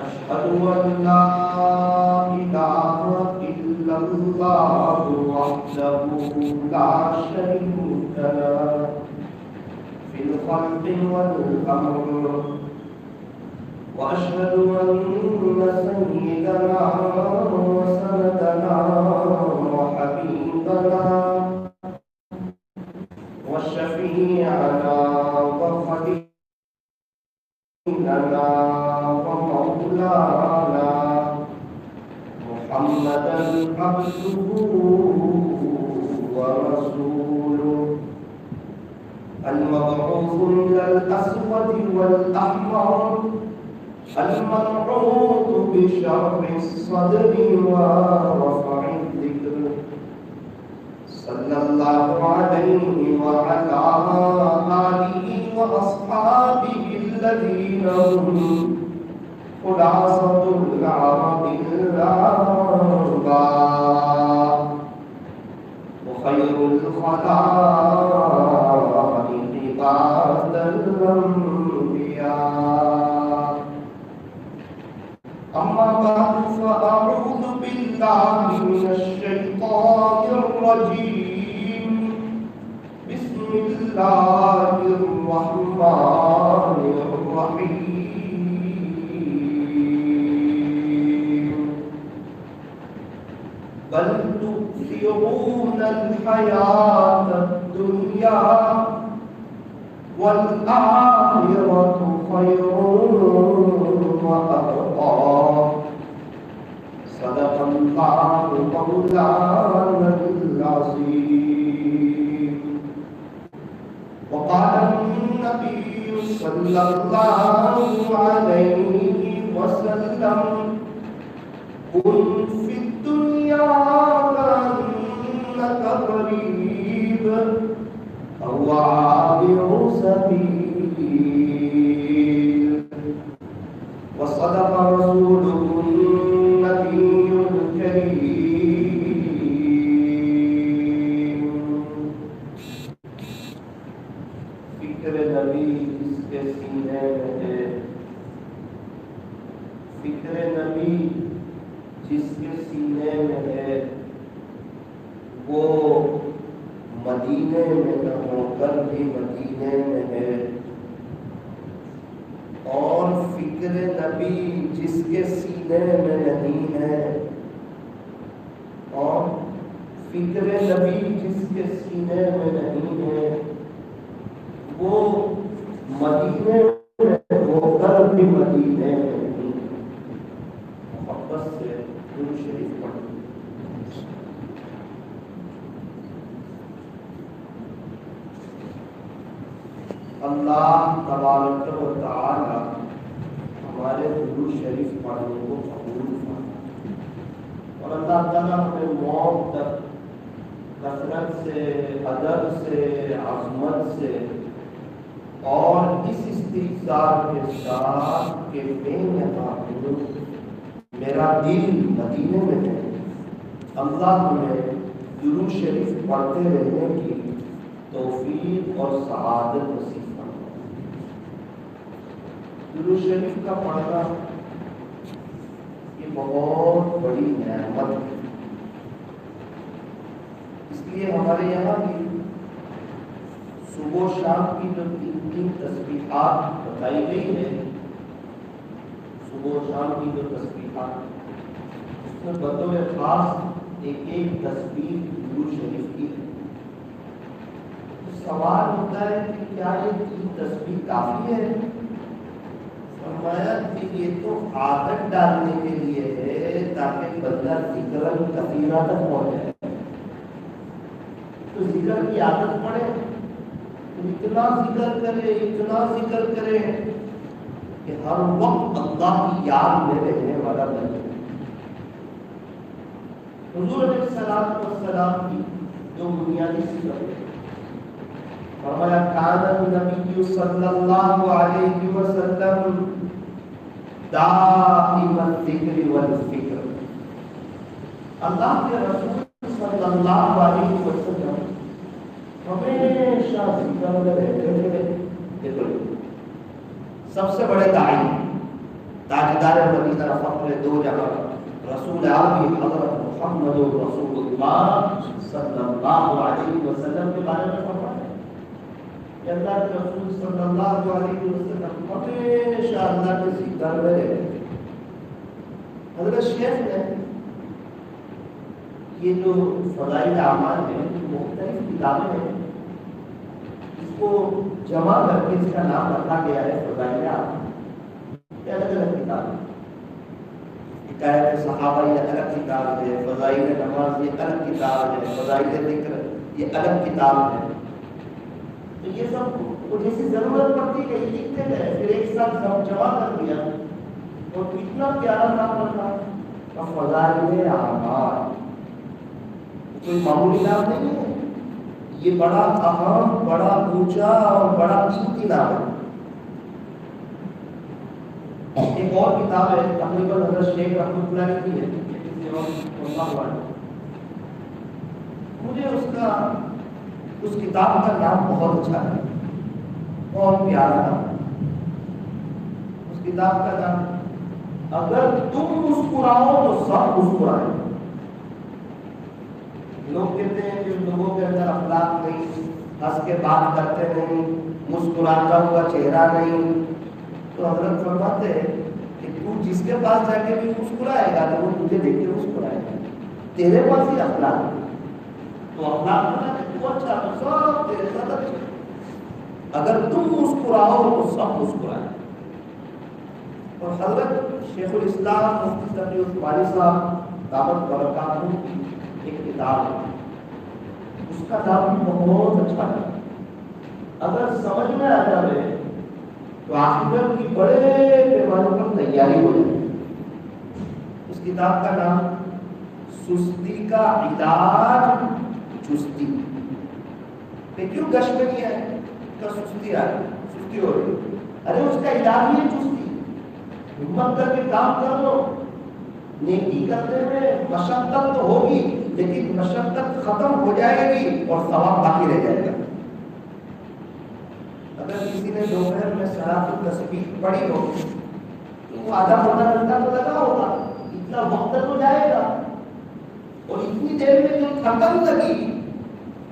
أشهد أن لا إله إلا الله وحده لا شريك له في الخلق والأمر وأشهد أن سيدنا وسندنا وحبيبنا وشفيعنا وخليلنا ومولانا محمدا عبده ورسوله المبعوث إلى الأسود والأحمر المنعوت بشرح الصدر ورفع الذكر صلى الله عليه وعلى آله وأصحابه الذين هم خلاصة العرب الأربعة وخير الخلائق بعد الأنبياء. أما بعد فأعوذ بالله من الشيطان الرجيم. بسم الله الرحمن الرحيم. بل تؤثرون الحياة الدنيا والآخرة خير وأبقى. صدق الله مولانا العظيم. وقال النبي صلى الله عليه وسلم كن في الدنيا كأنك غريب أو عابر سبيل. وصدق رسوله النبي الكريم. فکر نبی جس کے سینے میں ہے، فکر نبی جس کے سینے میں ہے، وہ مدینے میں نہ ہو کر بھی مدینے میں ہے، اور فکر نبی جس کے سینے میں نہیں ہے، اور فکر نبی جس کے سینے میں نہیں ہے، وہ مدینے میں ہو کر بھی مدینے میں نہیں. محبت سے درود شریف پڑھیں. اللہ تبارک و تعالی ہمارے درود شریف پڑھنے کو قبول فرمائے، اور اللہ تعالیٰ ہمیں موت تک کثرت سے، ادب سے، عظمت سے اور اس استحضار کے ساتھ کہ میں یہاں ہوں، میرا دل مدینے میں ہے، اللہ ہمیں درود شریف پڑھتے رہنے کی توفیق اور سعادت نصیب فرمائے. درود شریف کا پڑھنا یہ بہت بڑی نعمت ہے. اس لیے ہمارے یہاں بھی صبح و شام کی جو تین تسبیحات بتائی گئی ہے، صبح و شام کی جو تسبیحات، اس میں بطور خاص ایک تسبیح درود شریف کی ہے. سوال ہوتا ہے کہ کیا یہ تین تسبیح کافی ہے؟ فرمایا کہ یہ تو عادت ڈالنے کے لیے ہے تاکہ بندہ ذکر کثیرہ تک پہنچ جائے. تو ذکر کی عادت پڑے، اتنا ذکر کرے کہ ہر وقت اللہ کی یاد میں رہنے والا بنے. حضور علیہ السلام کی جو بنیادی صفت ہے، فرمایا کان النبی صلی اللہ علیہ وسلم دائم الذکر والفکر. اللہ کے رسول صلی اللہ علیہ وسلم ہمیشہ ذکر میں رہتے تھے. سب سے بڑے داعی، تاجدار مدینہ، فخر دو جہاں، رسول عالمی حضرت محمد رسول اللہ صلی اللہ علیہ وسلم کے بارے میں فرمایا کہ اللہ کے رسول صلی اللہ علیہ وسلم ہمیشہ اللہ کے ذکر میں رہے۔ حضرت شیخ نے یہ جو فضائل اعمال ہیں، مختلف کتابیں ہیں، اس کو جمع کر کے اس کا نام رکھا گیا ہے فضائل اعمال۔ یہ الگ الگ کتابیں، حکایت صحابہ یہ الگ کتاب ہے، فضائل نماز یہ الگ کتاب ہے، فضائل ذکر یہ الگ کتاب ہے۔ تو یہ سب وہ جیسی ضرورت پڑتی کہ لکھتے گئے، پھر ایک ساتھ سب جمع کر دیا اور کتنا پیارا نام رکھا، فضائل اعمال۔ کوئی معمولی نام نہیں ہے، یہ بڑا اہم، بڑا اونچا اور بڑا قیمتی نام ہے۔ ایک اور کتاب ہے تقریباً حضرت شیخ رحمۃ اللہ کی ہے، کسی اور مجھے اس کتاب کا نام بہت اچھا ہے، بہت پیارا نام ہے۔ اس کتاب کا نام اگر تم مسکراؤ تو سب مسکرائیں۔ لوگ کہتے ہیں کہ لوگوں کے اندر اخلاق نہیں، ہنس کے بات کرتے نہیں، مسکراتا ہوا چہرہ نہیں، تو حضرت فرماتے ہیں کہ تو جس کے پاس جا کے بھی مسکرائے گا تو وہ تجھے دیکھ کے مسکرائے گا، تیرے پاس ہی اخلاق ہے۔ تو اخلاق بنا کہ تو اچھا تو سب تیرے ساتھ اچھا، اگر تم مسکراؤ تو سب مسکرائے۔ اور حضرت شیخ الاسلام مفتی تقی عثمانی صاحب دعوت برکاتہ کی ایک کتاب ہے، اس کا نام بہت اچھا ہے۔ اگر سمجھ میں آ جائے تو آخرت کی بڑے پیمانے پر تیاری ہو جائے۔ اس کتاب کا نام سستی کا علاج چستی۔ کیوں گش میں نہیں ہے کہ سستی آ رہی، سستی ہو رہی، ارے اس کا علاج ہی ہے چستی۔ ہمت کر کے کام کر لو، نیکی کرنے میں مشقت تو ہوگی لیکن مشقت ختم ہو جائے گی اور ثواب باقی رہ جائے گا۔ اگر کسی نے دوپہر میں صلاۃ التسبیح پڑھی ہو تو وہ آدھا پونا گھنٹہ تو لگا ہوگا، اتنا وقت تو جائے گا، اور اتنی دیر میں جو تھکن لگی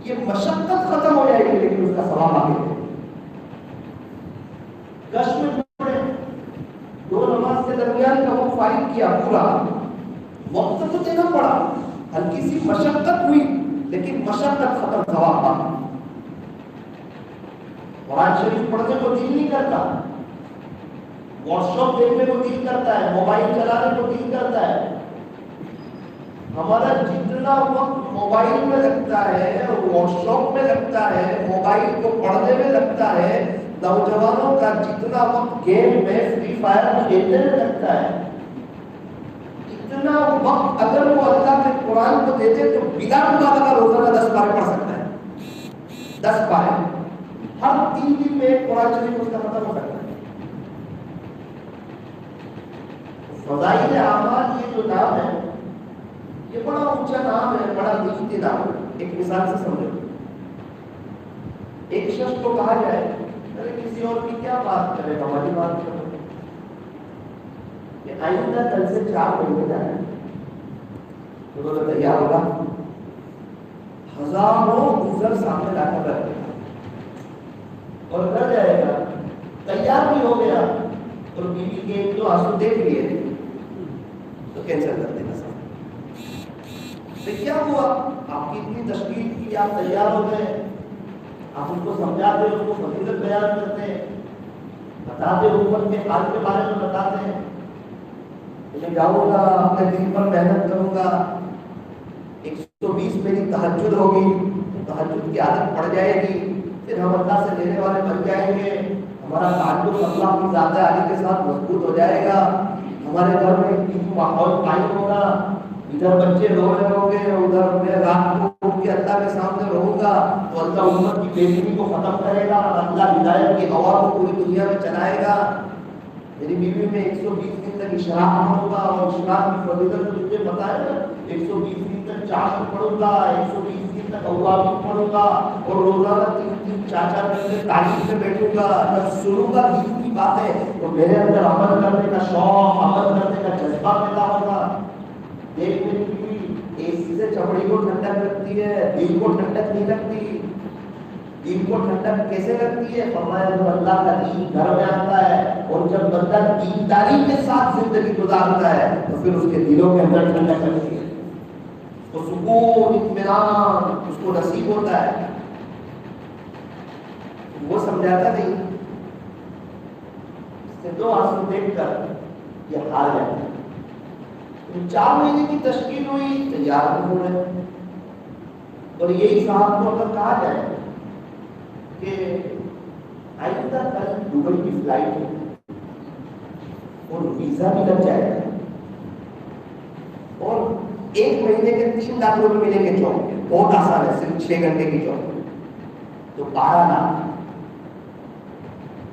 یہ مشقت ختم ہو جائے گی لیکن اس کا ثواب باقی رہے گا۔ گش میں پڑھے، دو نماز کے درمیان کا وقت فائد کیا، پورا وقت تو دینا پڑا، ہلکی سی مشقت ہوئی لیکن مشقت ختم، ثواب باقی۔ قرآن شریف پڑھنے کو دل نہیں کرتا، واٹس ایپ دیکھنے کو دل کرتا ہے، موبائل چلانے کو دل کرتا ہے۔ ہمارا جتنا وقت موبائل میں لگتا ہے، واٹس ایپ میں لگتا ہے، موبائل کو پڑھنے میں لگتا ہے، نوجوانوں کا جتنا وقت گیم میں فری فائر میں کھیلنے میں لگتا ہے، اتنا وقت اگر وہ اللہ کے قرآن کو دیتے تو بلا مبالغہ روزانہ 10 پارے پڑھ سکتا ہے، 10 پارے ہر 3 دن میں ایک قرآن شریف اس کا ختم ہو سکتا ہے۔ فضائل اعمال یہ جو نام ہے یہ بڑا اونچا نام ہے، بڑا قیمتی نام ہے۔ ایک مثال سے سمجھو، ایک شخص کو کہا جائے ارے کسی اور کی کیا بات کرے، ہماری بات کرو، کہ آئندہ کل سے 4 مہینے جانا ہے، تو وہ تیار ہوگا، ہزاروں گزر سامنے لا کر رکھ دے گا اور کر جائے گا، تیار بھی ہو گیا اور بیوی کے جو آنسو دیکھ لیے تو کینسل کر دینا سب۔ تو کیا ہوا، آپ کی اتنی تشکیل کی، آپ تیار ہو گئے، آپ اس کو سمجھاتے، اس کو فضیلت بیان کرتے، بتاتے، امت کے حال کے بارے میں بتاتے ہیں، میں جاؤں گا اپنے دن پر محنت کروں گا، 120 میری تہجد ہوگی، تہجد کی عادت پڑ جائے گی، پھر ہم اللہ سے لینے والے بن جائیں گے، ہمارا تعلق اللہ کی ذات عالی کے ساتھ مضبوط ہو جائے گا، ہمارے گھر میں ایک ماحول قائم ہوگا، ادھر بچے رو رہے ہوں گے، ادھر میں رات کو اٹھ کے اللہ کے سامنے رہوں گا تو اللہ امت کی بے دینی کو ختم کرے گا، اللہ ہدایت کی ہوا کو پوری دنیا میں چلائے گا۔ میری بیوی میں 120 دن تک اشراق ہوگا، اور اشراق کی فضیلت تو مجھے پتا ہے نا، 120 دن تک چاشت پڑھوں گا، 120 دن تک اوابین پڑھوں گا، اور روزانہ 3-4 گھنٹے تعلیم میں بیٹھوں گا، جب سنوں گا دین کی باتیں، میرے اندر عمل کرنے کا شوق، عمل کرنے کا جذبہ پیدا ہوگا. دیکھنے کی اے سی سے چمڑی کو ٹھنڈک لگتی ہے، دل کو ٹھنڈک نہیں لگتی. دل کو ٹھنڈک کیسے لگتی ہے؟ فرمایا جو اللہ کا دین گھر میں آتا ہے اور جب بندہ دینداری کے ساتھ زندگی گزارتا ہے تو پھر اس کے دلوں کے اندر ٹھنڈک لگتی ہے، تو سکون اطمینان اس کو نصیب ہوتا ہے. وہ سمجھاتا نہیں، اس سے دو آنسو دیکھ کر یہ ہار جاتا ہے. 4 مہینے کی تشکیل ہوئی، تیار نہیں ہو رہے. اور یہی صاحب کو اگر کہا جائے کہ آئندہ کل دبئی کی فلائٹ ہے اور ویزا بھی لگ جائے گا اور 1 مہینے کے 3 لاکھ روپے ملیں گے جاب کے، بہت آسان ہے، صرف 6 گھنٹے کی جاب، تو 12 لاکھ.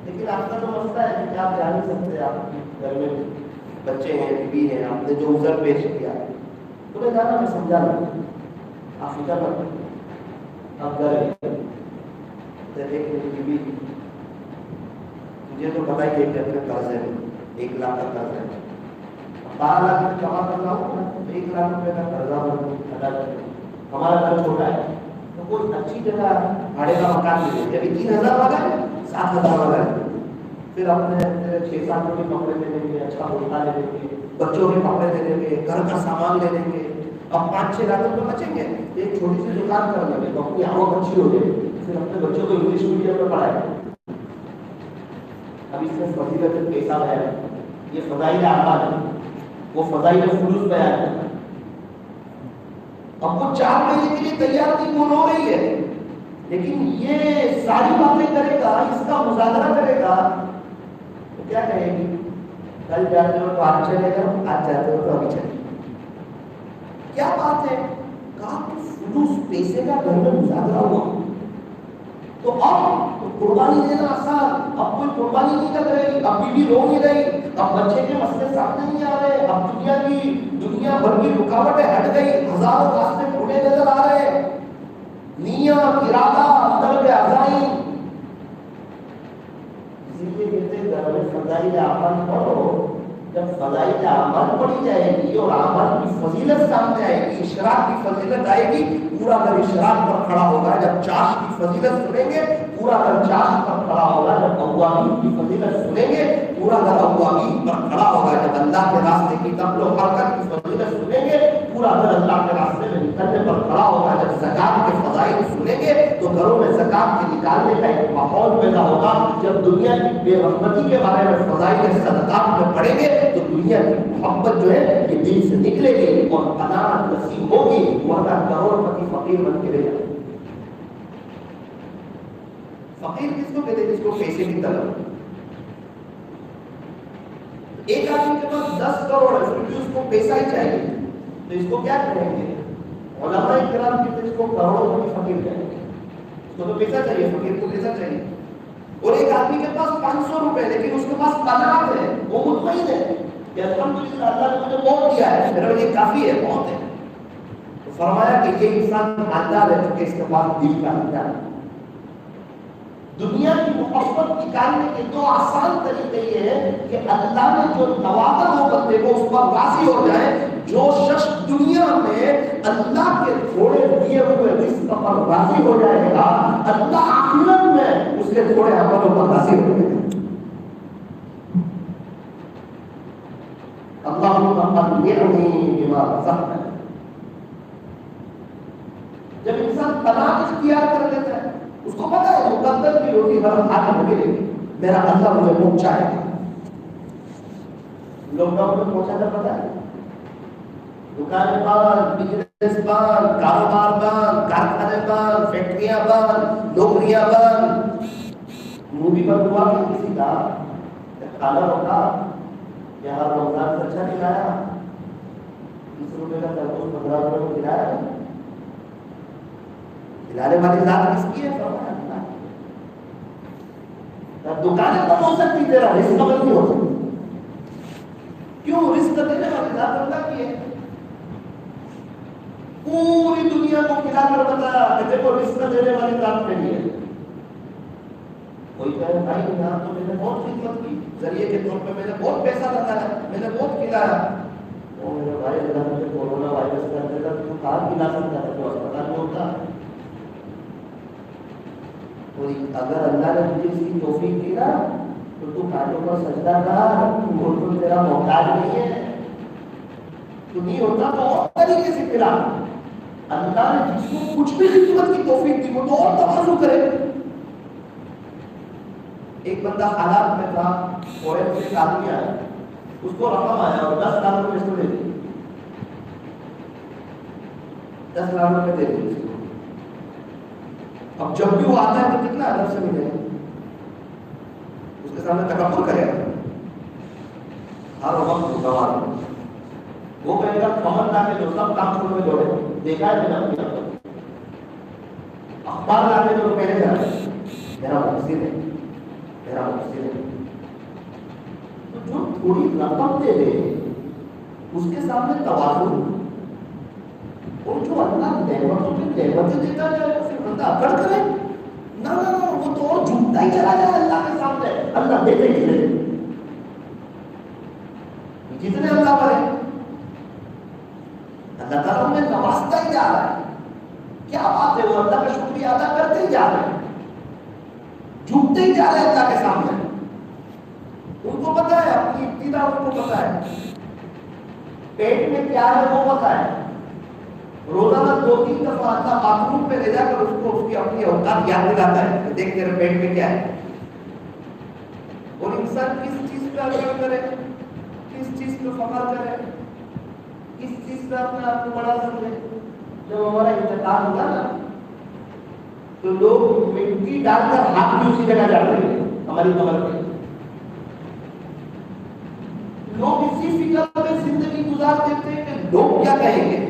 لیکن آپ کا تو مسئلہ ہے کہ آپ جا نہیں سکتے، آپ گھر میں بچے ہیں، بیوی ہیں، آپ نے جو عذر پیش کیا تمہیں جانا، میں سمجھا رہا ہوں، آپ فکر مت کرو. اب گھر ایک میری بیوی، مجھے تو پتا ہی 1 لاکھ کا قرض ہے، 1 لاکھ کا قرض ہے، 12 لاکھ میں جمع کرنا ہو 1 لاکھ روپے کا قرضہ ادا کرنا. ہمارا گھر چھوٹا ہے تو کوئی اچھی جگہ بھاڑے کا مکان ملے، جبھی 3,000 والا ہے 7,000 والا ہے، پھر اپنے 6-7 کے کپڑے لے لیں گے، اچھا ہوتا لے لیں گے، بچوں کے کپڑے لے لیں گے، گھر کا سامان لے لیں گے. اب 5-6 لاکھ روپے بچیں گے، ایک چھوٹی سی دکان کر لیں گے تو اپنی آمد اچھی ہو جائے گی، پھر اپنے بچوں کو انگلش میڈیم میں پڑھائیں. اب اس میں فضیلت پیسہ ہے، یہ فضائل اعمال ہے، وہ فضائل فلوس بیان ہے. اب وہ 4 مہینے کے لیے تیار نہیں، وہ رو رہی ہے، لیکن یہ ساری باتیں کرے گا، اس کا مذاکرہ کرے گا تو کیا کہے گی؟ کل جاتے ہو تو آج چلے گا، آج جاتے ہو تو ابھی چلے. کیا بات ہے؟ کہا کہ فلوس پیسے کا گھر میں مذاکرہ ہوا تو اب قربانی دینا آسان، اب کوئی قربانی نہیں کر رہی، اب بیوی رو نہیں رہی، اب بچے کے مسئلے سامنے نہیں آ رہے، اب دنیا بھر کی رکاوٹیں ہٹ گئی، ہزاروں راستے کھلے نظر آ رہے، نیت ارادہ اندر کے عزائم. اسی لیے کہتے ہیں گھر میں فضائل اعمال پڑھو. جب فضائل اعمال پڑھی جائے گی اور اعمال کی فضیلت سامنے آئے گی، اشراق کی فضیلت آئے گی، پورا گھر اشراق پر کھڑا ہوگا. جب چاش کی فضیلت سنیں گے پورا گھر چاش پر کھڑا ہوگا. جب اوابین کی فضیلت سنیں گے پورا گھر اوابین پر کھڑا ہوگا. جب اللہ کے راستے کی نقل و حرکت کی فضیلت سنیں گے پورا گھر اللہ کے راستے میں نکلنے پر کھڑا ہوگا. جب زکات کے فضائل سنیں گے تو گھروں میں زکات کے نکالنے کا ایک ماحول پیدا ہوگا. جب دنیا کی بے رغبتی کے بارے میں فضائل صدقات میں پڑھیں گے تو دنیا کی محبت جو ہے یہ دل سے نکلے گی اور قناعت نصیب ہوگی، ورنہ کروڑ پتی فقیر بن کے رہ جائے. فقیر کس کو کہتے ہیں؟ جس کو پیسے کی طلب. ایک آدمی کے پاس 10 کروڑ ہے پھر بھی اس کو پیسہ ہی چاہیے تو اس کو کیا کہیں گے؟ علماء کرام کہتے ہیں اس کو کروڑ پتی فقیر کہیں گے. اس کو تو پیسہ چاہیے، فقیر کو پیسہ چاہیے. اور ایک آدمی کے پاس 500 روپے لیکن اس کے پاس قناعت ہے، وہ مطمئن ہے کہ الحمدللہ اللہ نے مجھے بہت دیا ہے، میرے لیے کافی ہے، بہت ہے. تو فرمایا کہ یہ انسان مالدار ہے کیونکہ اس کے پاس دل کا حصہ ہے. دنیا کی محبت نکالنے کے 2 آسان طریقے یہ ہے کہ اللہ نے جو نوازا ہو بندے کو اس پر راضی ہو جائے. جو شخص دنیا میں اللہ کے تھوڑے دیے ہوئے رزق پر راضی ہو جائے گا، اللہ آخرت میں اس کے تھوڑے عملوں پر راضی ہو جائے گا. اللہم قنعنی بما رزقتنی. جب انسان قناعت اختیار کر لیتا ہے اس کو پتا ہے مقدر کی روٹی ہر حال میں ملے گی، میرا اللہ مجھے پہنچائے گا. لاک ڈاؤن میں پہنچا تھا پتا ہے، دکانیں بند، بزنس بند، کاروبار بند، کارخانے بند، فیکٹریاں بند، نوکریاں بند. مووی بند ہوا کہ کسی کا کھانا ہوتا یہاں رمضان سے اچھا کھلایا، 20 روپے کا تربوز 15 روپے کو کھلایا. کھلانے والی ذات کس کی ہے؟ فرمایا اللہ. دکانیں بند ہو سکتی، تیرا رزق بند نہیں ہو سکتی. کیوں؟ رزق دینے والی ذات اللہ کی ہے. پوری دنیا کو کھلا کر بتایا کہ دیکھو رزق دینے والی ذات نہیں ہے. کوئی کہے بھائی یہاں تو میں نے بہت خدمت کی، ذریعے کے طور پہ میں نے بہت پیسہ لگایا، میں نے بہت کھلایا. وہ میرے بھائی اللہ مجھے کورونا وائرس کا اندر تو کہاں کھلا سکتا ہے، تو اسپتال میں ہوتا. اگر اللہ نے تجھے اس کی توفیق دی نا تو تو کانٹوں پر سجدہ کر، وہ تو تیرا محتاج نہیں ہے. تو نہیں ہوتا تو اور طریقے سے پھیلا. اللہ نے جس کو کچھ بھی خدمت کی توفیق دی وہ تو اور تواضع کرے. ایک بندہ حالات میں تھا، فورن سے ایک آدمی آیا، اس کو رقم آیا اور 10 لاکھ روپے اس کو دے دی. 10 لاکھ روپے دے دی اس کو. اب جب بھی وہ آتا ہے تو کتنا ادب سے ملے گا، اس کے سامنے تکبر کرے گا، ہر وقت گوار. وہ کہے گا کمر لا کے جو سب کام چھوڑ کے دوڑے. دیکھا ہے میں نے اخبار لا کے جو پہلے جا رہے میرا محسن ہے، میرا محسن ہے. تو جو تھوڑی رقم دے دے اس کے سامنے تواضع، اور جو اللہ نعمتوں کی نعمتیں دیتا جائے پھر بندہ اکڑ کرے نہ وہ تو اور جھوٹتا ہی چلا جائے اللہ کے سامنے. اللہ دیتے ہی دے جتنے اللہ پر ہے، اللہ تعالیٰ انہیں نوازتا ہی جا رہا ہے. کیا بات ہے، وہ اللہ کا شکریہ ادا کرتے ہی جا رہے ہیں، جھوٹتے ہی جا رہے ہیں اللہ کے سامنے. ان کو پتا ہے اپنی ابتدا، ان کو پتا ہے پیٹ میں کیا ہے وہ پتا ہے. روزانہ 2-3 دفعہ اللہ باتھ روم پہ لے جا کر اس کو اس کی اپنی اوقات یاد دلاتا ہے کہ دیکھ تیرے پیٹ میں کیا ہے. اور انسان کس چیز پہ عقل کرے، کس چیز پہ فخر کرے، کس چیز پہ اپنے آپ کو بڑا سمجھے. جب ہمارا انتقال ہوگا نا تو لوگ مٹی ڈال کر ہاتھ بھی اسی جگہ ڈالتے ہیں ہماری قبر پہ. لوگ اسی فکر میں زندگی گزار دیتے ہیں کہ لوگ کیا کہیں گے،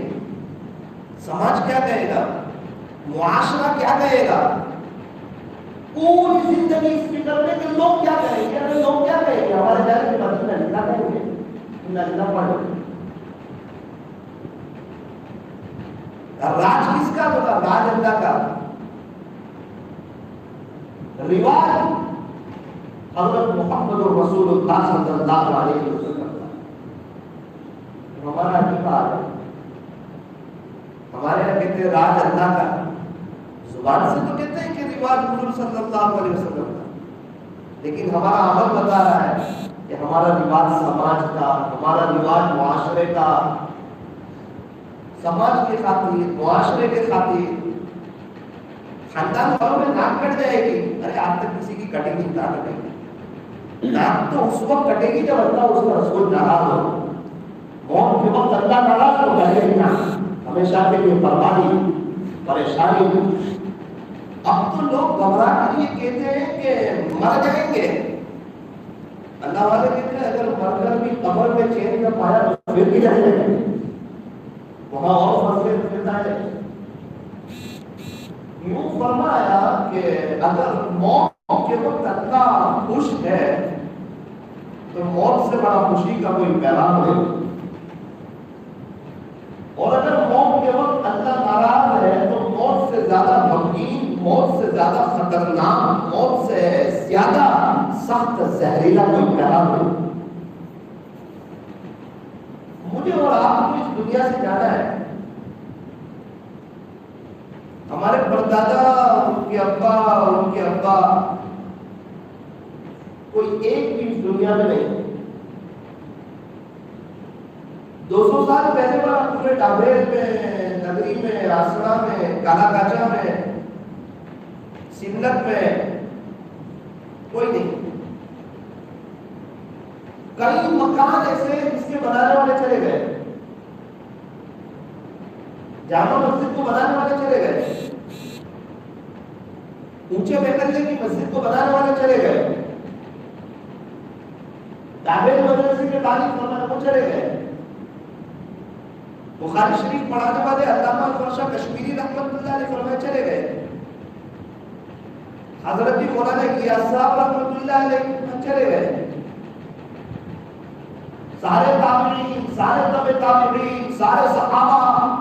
سماج کیا کہے گا، معاشرہ کیا کہے گا. پوری زندگی اس فکر میں کہ لوگ کیا کہیں گے. ارے لوگ کیا کہیں گے، ہمارے جانے کے بعد اللہ کہیں گے، اللہ پڑھو. راج کس کا ہوگا، راج اللہ کا. رواج حضرت محمد رسول اللہ صلی اللہ علیہ وسلم کا. ہمارا رواج ہے، ہمارے یہاں کہتے ہیں راج اللہ کا. زبان سے تو کہتے ہیں کہ رواج حضور صلی اللہ علیہ وسلم کا، لیکن ہمارا عمل بتا رہا ہے کہ ہمارا رواج سماج کا، ہمارا رواج معاشرے کا. سماج کے خاطر، معاشرے کے خاطر. خاندان والوں میں ناک کٹ جائے گی، ارے آج تک کسی کی کٹے گی نہ کٹے گی. ناک تو اس وقت کٹے گی جب اللہ اس کا رسول ناراض ہو. موت کے وقت اللہ ناراض ہو جائے گا، ہمیشہ کے لیے بربادی، پریشانی. اب تو لوگ گھبرا کر یہ کہتے ہیں کہ مر جائیں گے. اللہ والے کہتے ہیں اگر مر کر بھی قبر میں چین نہ پایا تو پھر بھی جائیں گے، وہاں اور فضیلت ملتا ہے. یوں فرمایا کہ اگر موت کے وقت اللہ خوش ہے تو موت سے بڑا خوشی کا کوئی پیغام نہیں. اور اگر موت کے وقت اللہ ناراض ہے تو موت سے زیادہ غمگین، موت سے زیادہ خطرناک، موت سے زیادہ سخت زہریلا کوئی پیغام نہیں. مجھے اور آپ کو اس دنیا سے جانا ہے. ہمارے پردادا، ان کے ابا اور ان کے ابا کوئی ایک بھی اس دنیا میں نہیں. 200 سال پہلے والا پورے ڈابیر میں، نگری میں، آسڑا میں، کالا کاچا میں، سملت میں کوئی نہیں. کئی مکان ایسے جس کے بنانے والے چلے گئے، جامع مسجد کو بنانے والے چلے گئے، اونچے محلے کی مسجد کو بنانے والے چلے گئے، ڈابیر مدرسے کے تعلیم کرنے کو چلے گئے، بخاری شریف پڑھانے والے علامہ الفرشا کشمیری رحمۃ اللہ علیہ فرمائے چلے گئے، حضرت مولانا غیاث صاحب رحمۃ اللہ علیہ چلے گئے. سارے تابعین، سارے تبع تابعین، سارے صحابہ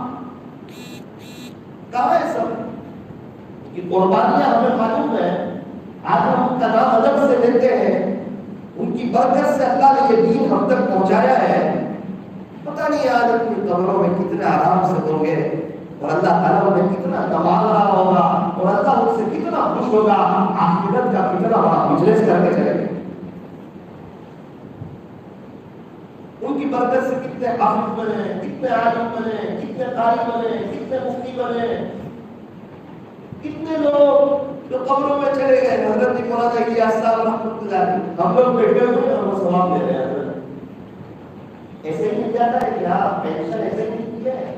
کہاں ہے سب کی قربانیاں ہمیں معلوم ہے. آج ہم کا نام ادب سے لیتے ہیں، ان کی برکت سے اللہ نے یہ دین ہم تک پہنچایا ہے. پتہ نہیں آج اپنی قبروں میں کتنے آرام سے ہوں گے اور اللہ تعالیٰ انہیں کتنا کمال رہا ہوگا اور اللہ ان سے کتنا خوش ہوگا، آخرت کا کتنا بڑا مجلس کر کے چلے گے. ان کی برکت سے کتنے حافظ بنے، کتنے عالم بنے، کتنے قاری بنے، کتنے مفتی بنے، کتنے لوگ جو قبروں میں چلے گئے. حضرت مولانا الیاس صاحب رحمۃ اللہ علیہ، ہم لوگ بیٹھے ہوئے ہیں اور ثواب دے رہے ہیں. ایسے ہی مل جاتا ہے کیا؟ پینشن ایسے ہی ملتی ہے؟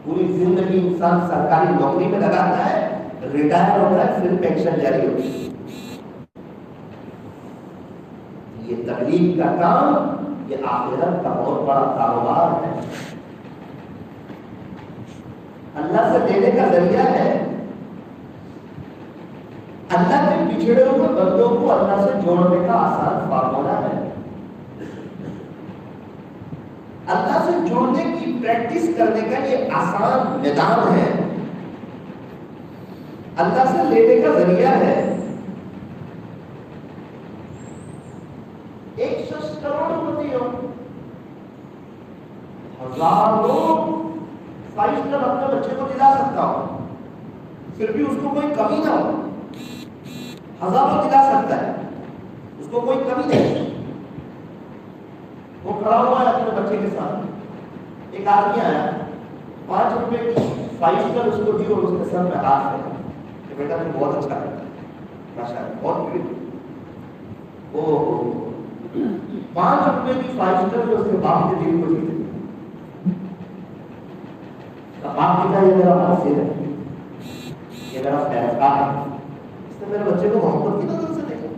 پوری زندگی انسان سرکاری نوکری میں لگاتا ہے، ریٹائر ہوتا ہے، پھر پینشن جاری ہوتی ہے. یہ تبلیغ کا کام یہ آخرت کا بہت بڑا کاروبار ہے، اللہ سے دینے کا ذریعہ ہے. اللہ کے بچھڑے ہوئے بندوں کو اللہ سے جوڑنے کا آسان فارمولا ہے. اللہ سے جڑنے کی پریکٹس کرنے کا یہ آسان نظام ہے، اللہ سے لینے کا ذریعہ ہے. 100 کروڑ ہوتی ہو، ہزاروں 5 اسٹار اپنے بچے کو دلا سکتا ہو، پھر بھی اس کو کوئی کمی نہ ہو. ہزاروں دلا سکتا ہے، اس کو کوئی کمی نہیں. وہ کھڑا ہوا ہے اپنے بچے کے ساتھ، ایک آدمی آیا 5 روپے کی 5 اسٹار اس کو دی اور اس کے سر میں ہاتھ ہے کہ بیٹا تم بہت اچھا کرتا ہے، ماشاء اللہ بہت بڑی. او 5 روپے کی 5 اسٹار جو اس کے باپ کے دل کو جیتے. باپ کہتا ہے یہ میرا محسن ہے، یہ میرا فیصلہ ہے، اس نے میرے بچے کو محبت کی نظر سے دیکھا،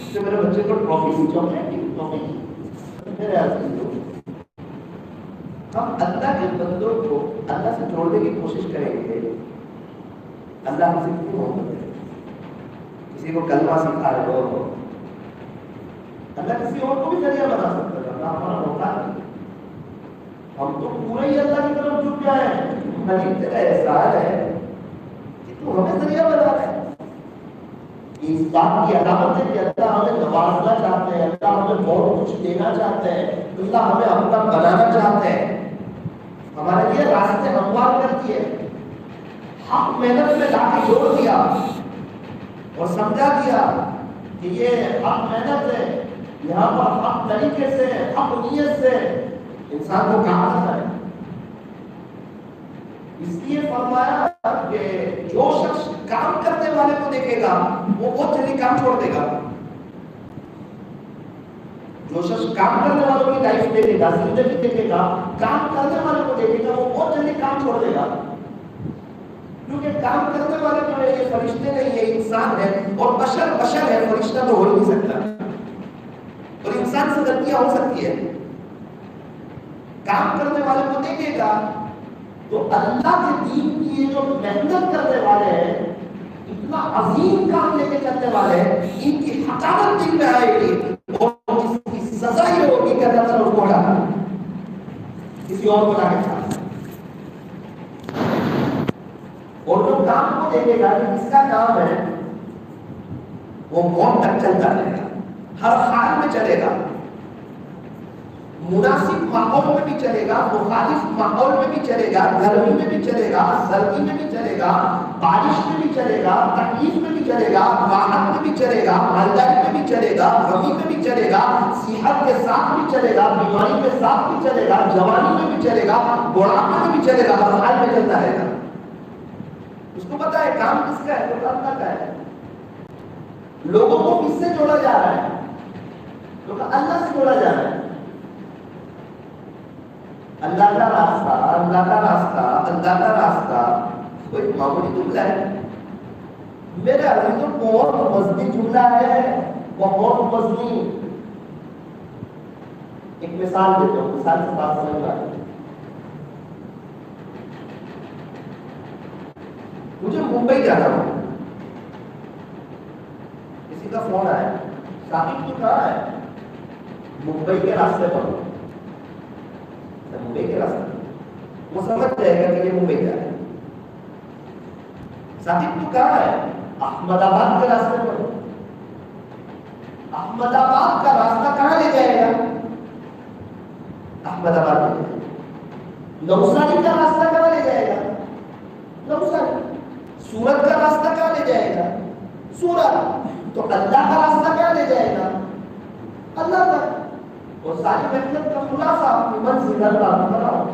اس نے میرے بچے کو ٹرافی سی چاکلیٹ دی. میرے عزیزو، ہم اللہ کے بندوں کو اللہ سے جوڑنے کی کوشش کریں گے. اللہ ہم سے کتنی محبت ہے. کسی کو کلمہ سکھا رہے ہو، اللہ کسی اور کو بھی ذریعہ بنا سکتا ہے. اللہ ہمارا موقع نہیں، ہم تو پورے ہی اللہ کی طرف جھک گئے ہیں. نہیں تیرا احسان ہے کہ تو ہمیں ذریعہ بنا رہا ہے. اس بات کی علامت ہے کہ اللہ ہمیں نوازنا چاہتے ہیں، اللہ ہمیں بہت کچھ دینا چاہتے ہیں، اللہ ہمیں اپنا بنانا چاہتے ہیں. ہمارے لیے راستے ہموار کر دیے، حق محنت میں لا کے جوڑ دیا اور سمجھا دیا کہ یہ حق محنت ہے، یہاں پر حق طریقے سے حق نیت سے انسان کو کام کرنا ہے. اس لیے فرمایا کہ جو شخص کام کرنے والے کو دیکھے گا وہ بہت جلدی کام چھوڑ دے گا. جو شخص کام کرنے والوں کی لائف دیکھے گا، زندگی دیکھے گا، کام کرنے والے کو دیکھے گا، وہ بہت جلدی کام چھوڑ دے گا. کیونکہ کام کرنے والے جو ہے یہ فرشتے نہیں، یہ انسان ہے، اور بشر ہے، فرشتہ تو ہو نہیں سکتا، اور انسان سے غلطیاں ہو سکتی ہے. کام کرنے والے کو دیکھے گا تو اللہ کے دین کی یہ جو محنت کرنے والے ہیں، اتنا عظیم کام لے کے چلنے والے ہیں، ان کی حقارت دل میں آئے گی اور اس کی سزا یہ ہوگی کہ اللہ تعالیٰ اس کو ہٹا کسی اور کو لا کے کھا. اور جو کام کو دیکھے گا کہ کس کا کام ہے، وہ موت تک چلتا رہے گا، ہر حال میں چلے گا. مناسب ماحول میں بھی چلے گا، مخالف ماحول میں بھی چلے گا، گرمی میں بھی چلے گا، سردی میں بھی چلے گا، بارش میں بھی چلے گا، تکلیف میں بھی چلے گا، راحت میں بھی چلے گا، مالداری میں بھی چلے گا، غمی میں بھی چلے گا، صحت کے ساتھ بھی چلے گا، بیماری کے ساتھ بھی چلے گا، جوانی میں بھی چلے گا، بڑھاپے میں بھی چلے گا، ہر حال میں چلتا رہے گا. اس کو پتا ہے کام کس کا ہے، تو اللہ کا ہے. لوگوں کو کس سے جوڑا جا رہا ہے؟ اللہ سے جوڑا جا رہا ہے. اللہ کا راستہ، اللہ کا راستہ، اللہ کا راستہ کوئی معمولی جملہ ہے میرے عزیزوں، بہت مضبوط جملہ ہے، بہت مضبوط. ایک مثال دیتا ہوں، مثال سے بات سمجھ میں آئے. مجھے ممبئی جانا ہو، کسی کا فون آیا، ثابت تو کہاں ہے؟ ممبئی کے راستے پر. ممبئی کے راستے وہ سمجھ جائے گا کہ یہ ممبئی جا رہا ہے. ثاقب تو کہاں ہے؟ احمد آباد کے راستے پر. احمد آباد کا راستہ کہاں لے جائے گا؟ احمد آباد لے جائے گا. نوساری کا راستہ کہاں لے جائے گا؟ نوساری. سورت کا راستہ کہاں لے جائے گا؟ سورت. تو اللہ کا راستہ کہاں لے جائے گا؟ اللہ تک. اور ساری محنت کا خلاصہ اپنی منزل اللہ کو بناؤ.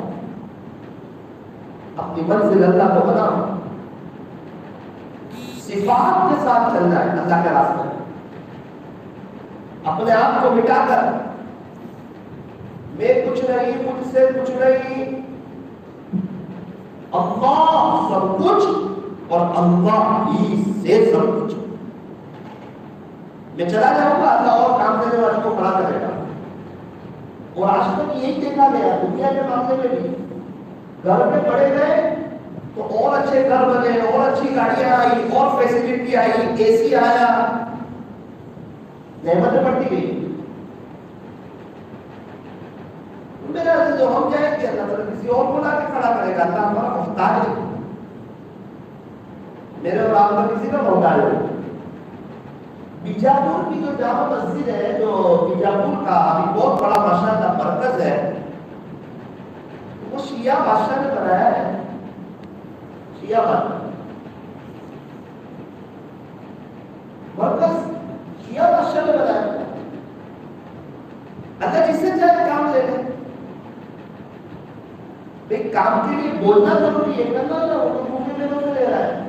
اپنی منزل اللہ کو بناؤ. صفات کے ساتھ چلنا ہے اللہ کے راستے میں. اپنے آپ کو مٹا کر میں کچھ نہیں، مجھ سے کچھ نہیں، اللہ سب کچھ اور اللہ ہی سے سب کچھ. میں چلا جاؤں گا، اللہ اور کام دینے والے کو کھڑا کرے گا. اور آج تک یہی دیکھا گیا دنیا کے معاملے میں بھی. گھر میں پڑے گئے تو اور اچھے گھر بنے، اور اچھی گاڑیاں آئی، اور فیسلٹی آئی، اے سی آیا، نعمتیں بڑھتی گئی. میرا جو ہم جائیں گے اللہ تعالیٰ کسی اور کو لا کے کھڑا کرے گا. اللہ ہمارا محتاج ہے. میرے اور آپ کا کسی کا محتاج ہے. بیجاپور کی جو جامع مسجد ہے، جو بیجاپور کا ابھی بہت بڑا ماشاءاللہ مرکز ہے، وہ شیعہ بادشاہ نے بنایا ہے. شیعہ بادشاہ مرکز شیعہ بادشاہ نے بنایا. اللہ جس سے چاہے کام لے لیں. ایک کام کے لیے بولنا ضروری ہے، کرنا نہ ہو تو منہ کے دنوں سے لے رہا ہے.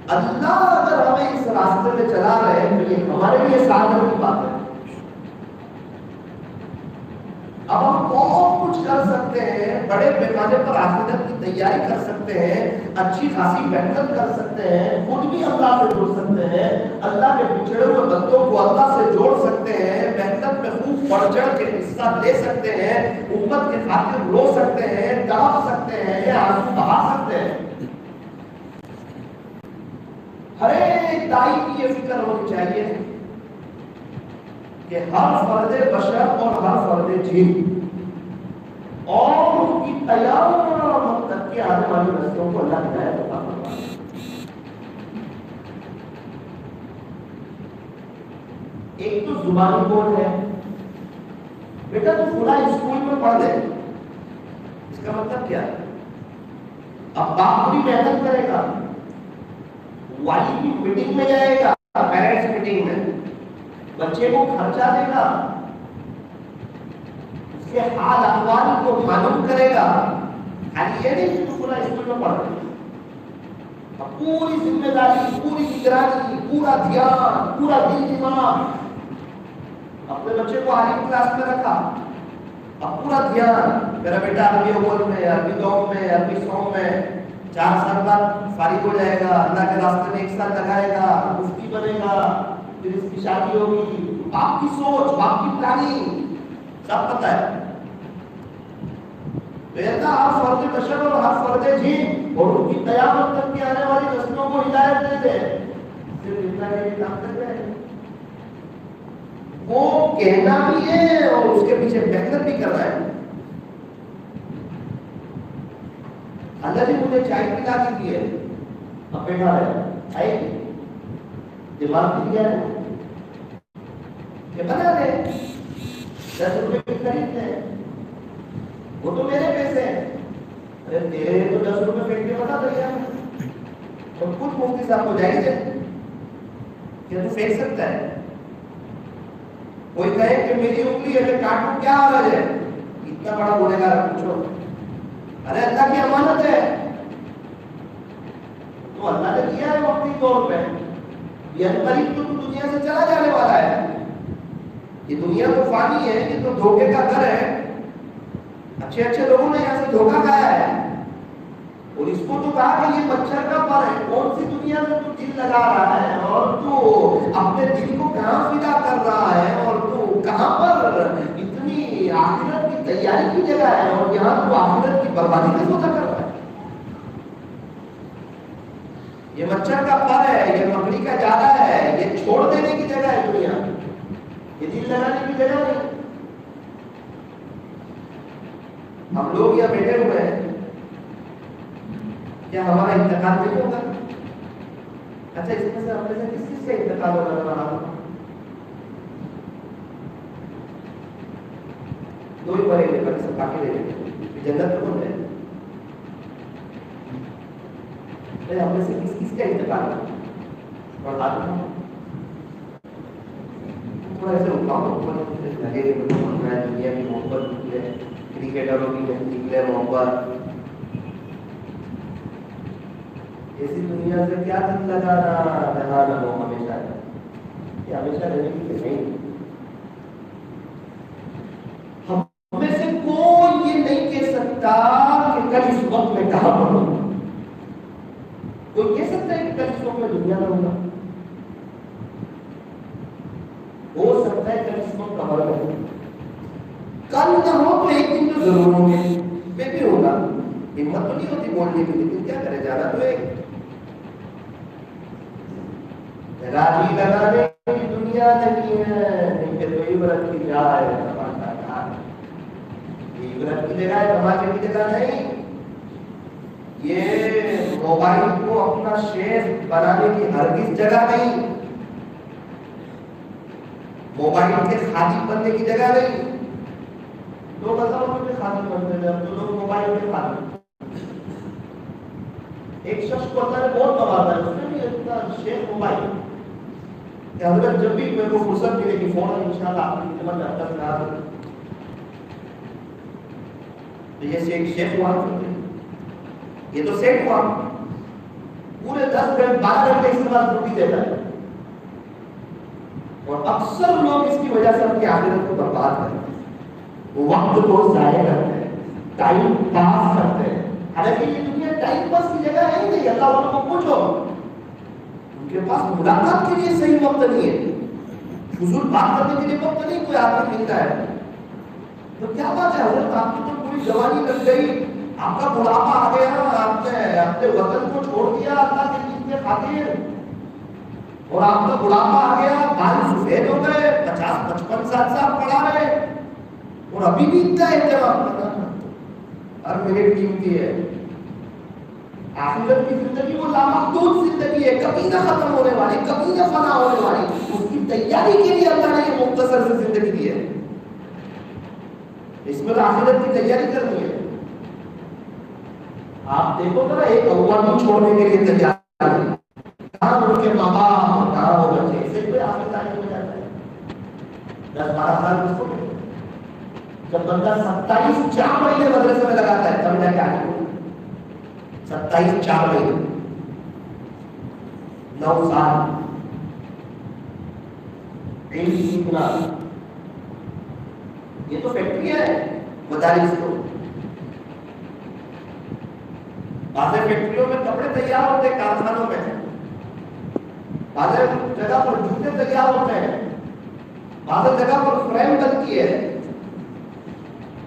اللہ اگر ہمیں اس راستے میں چلا رہے ہیں تو یہ ہمارے لیے سعادت کی بات ہے. اب ہم بہت کچھ کر سکتے ہیں، بڑے پیمانے پر آخرت کی تیاری کر سکتے ہیں، اچھی خاصی محنت کر سکتے ہیں، خود بھی اللہ سے جڑ سکتے ہیں، اللہ کے بچھڑے ہوئے بندوں کو اللہ سے جوڑ سکتے ہیں، محنت میں خوب بڑھ چڑھ کے حصہ لے سکتے ہیں، امت کے خاطر رو سکتے ہیں، تڑپ سکتے ہیں، آنسو بہا سکتے ہیں. ہر ایک دائی کی یہ فکر ہونی چاہیے کہ ہر فرد بشر اور ہر فرد جن اور ان کی قیامت تک کے آنے والی نسلوں کو اللہ ہدایت عطا فرمائے. ایک تو زبانی بول ہے، بیٹا تو فلاں اسکول میں پڑھ دے. اس کا مطلب کیا ہے؟ اب باپ بھی محنت کرے گا، والی کی میٹنگ میں جائے گا، پیرنٹس میٹنگ میں بچے کو خرچہ دے گا، اس کے حال احوال کو معلوم کرے گا. خالی یہ نہیں کہ پورا اسکول میں پڑھ رہے، اب پوری ذمہ داری، پوری نگرانی، پورا دھیان، پورا دل دماغ اپنے بچے کو عالم کلاس میں رکھا. اب پورا دھیان، میرا بیٹا عربی اول میں، عربی دوم میں، عربی سوم میں 4 سال بعد فارغ ہو جائے گا، اللہ کے راستے میں 1 سال لگائے گا، مفتی بنے گا، پھر اس کی شادی ہوگی. باپ کی سوچ، باپ کی پلاننگ سب پتہ ہے. تو ایسا ہر فرد بشر اور ہر فرد جن اور ان کی قیامت تک کی آنے والی نسلوں کو ہدایت دے دے. صرف اتنا کے لیے کام کر رہے ہیں، وہ کہنا بھی ہے اور اس کے پیچھے محنت بھی کر رہا ہے. اللہ جی مجھے چائے پلا کے دی ہے، اب بیٹھا ہے آئے دماغ بھی دیا ہے کہ بنا لے 10 روپے کی خریدتے ہیں، وہ تو میرے پیسے ہیں. ارے تیرے تو 10 روپے پھینک کے بتا دیا اور کچھ مفتی صاحب کو جائز ہے کہ تو پھینک سکتا ہے. کوئی کہے کہ میری انگلی ہے کاٹوں کیا حرج ہے، اتنا بڑا بولے گا پوچھو. ارے اللہ کی امانت ہے تو اللہ نے دیا ہے وقتی طور پہ. یہ قریب تو دنیا سے چلا جانے والا ہے، یہ دنیا تو فانی ہے، یہ تو دھوکے کا گھر ہے. اچھے اچھے لوگوں نے یہاں سے دھوکہ کھایا ہے اور اس کو تو کہا کہ یہ مچھر کا پر ہے. کون سی دنیا میں تو دل لگا رہا ہے اور تو اپنے دل کو کہاں فدا کر رہا ہے اور تو کہاں پر اتنی آخرت کی تیاری کی جگہ ہے اور یہاں تو آخرت کی بربادی کا سوچا کر رہا ہے. یہ مچھر کا پر ہے، یہ مکڑی کا جالا ہے، یہ چھوڑ دینے کی جگہ ہے دنیا، یہ دل لگانے کی جگہ نہیں. ہم لوگ یہاں بیٹھے ہوئے ہیں، کیا ہمارا انتقال نہیں ہوگا؟ اچھا اس میں سے ہم سے کس چیز کا انتقال ہونے والا؟ دو ہی بڑے لے کر سب باقی لے لیں جنت تو بن جائے. ہم میں سے کس کا انتقال بتا دوں تھوڑا ایسے لگے دنیا کی محبت کی ہے, کرکٹروں کی نکلے محبت. ایسی دنیا سے کیا دل لگا رہا ہو ہمیشہ, یہ ہمیشہ رہنے کی نہیں. ہم میں سے کوئی یہ نہیں کہہ سکتا کہ کل اس وقت میں کہاں پر ہوں. کوئی کہہ سکتا ہے کہ کل اس وقت میں دنیا میں ہوگا؟ ہو سکتا ہے کل اس وقت قبر میں ہو, کل نہ ہو تو ایک دن تو ضرور ہوں گے, میں بھی ہوگا. ہمت تو نہیں ہوتی بولنے کی, لیکن کیا کرے, جانا تو ایک راضی لگانے کی دنیا نہیں ہے. نہیں کہ تو عبرت کی جگہ ہے, عبرت کی جگہ ہے, تماشے کی جگہ نہیں. یہ موبائل کو اپنا شیخ بنانے کی ہرگز جگہ نہیں, موبائل کے خادم بننے کی جگہ نہیں. لوگ کے خادم بنتے ہیں, تو لوگ موبائل کے خادم. ایک شخص کو ہوتا ہے بہت کماتا ہے, اس نے بھی اتنا شیخ موبائل کہ حضرت جب بھی میرے کو فرصت ملے گی فوراً انشاءاللہ آپ کی خدمت میں اپنا سنا دوں. تو یہ ایک شیخ ہوا, یہ تو سیٹ ہوا, پورے 10 گھنٹے 12 گھنٹے استعمال ڈیوٹی دیتا ہے. اور اکثر لوگ اس کی وجہ سے اپنی آخرت کو برباد کرتے ہیں, وقت کو ضائع کرتے ہیں, ٹائم پاس کرتے ہیں. حالانکہ یہ دنیا ٹائم پاس کی جگہ ہے نہیں. اللہ والوں کو پوچھو, ان کے پاس ملاقات کے لیے صحیح وقت نہیں ہے, فضول بات کرنے کے لیے وقت نہیں کوئی آدمی ملتا ہے. تو کیا بات ہے حضرت, آپ کی تو پوری جوانی لگ گئی, آپ کا بڑھاپا آ گیا, آپ نے اپنے وطن کو چھوڑ دیا اللہ کے دین کے خاطر, اور آپ کا بڑھاپا آ گیا, بال سفید ہو گئے, 50-55 سال پڑھا رہے, اور ابھی بھی اتنا اہتمام کرنا. ہر منٹ قیمتی ہے. آخرت کی زندگی وہ لامحدود زندگی ہے, کبھی نہ ختم ہونے والی, کبھی نہ فنا ہونے والی. اس کی تیاری کے لیے اللہ نے یہ مختصر سی زندگی دی ہے. اس میں تو آخرت کی تیاری کرنی ہے. آپ دیکھو ذرا, ایک عوام چھوڑنے کے لیے تیار ہے, کہاں ان کے ماں باپ, کہاں وہ بچے, اس سے کوئی آخر تعلیم ہو جاتا ہے. 10-12 سال اس کو جب بندہ 27-4 مہینے مدرسے میں لگاتا ہے تب جا کے آگے 27-4 مہینے 9 سال علم سیکھنا. یہ تو فیکٹری ہے مدارس کو. بعض فیکٹریوں میں کپڑے تیار ہوتے ہیں, کارخانوں میں بعض جگہ پر جوتے تیار ہوتے ہیں, بعض جگہ پر فریم بنتی ہے.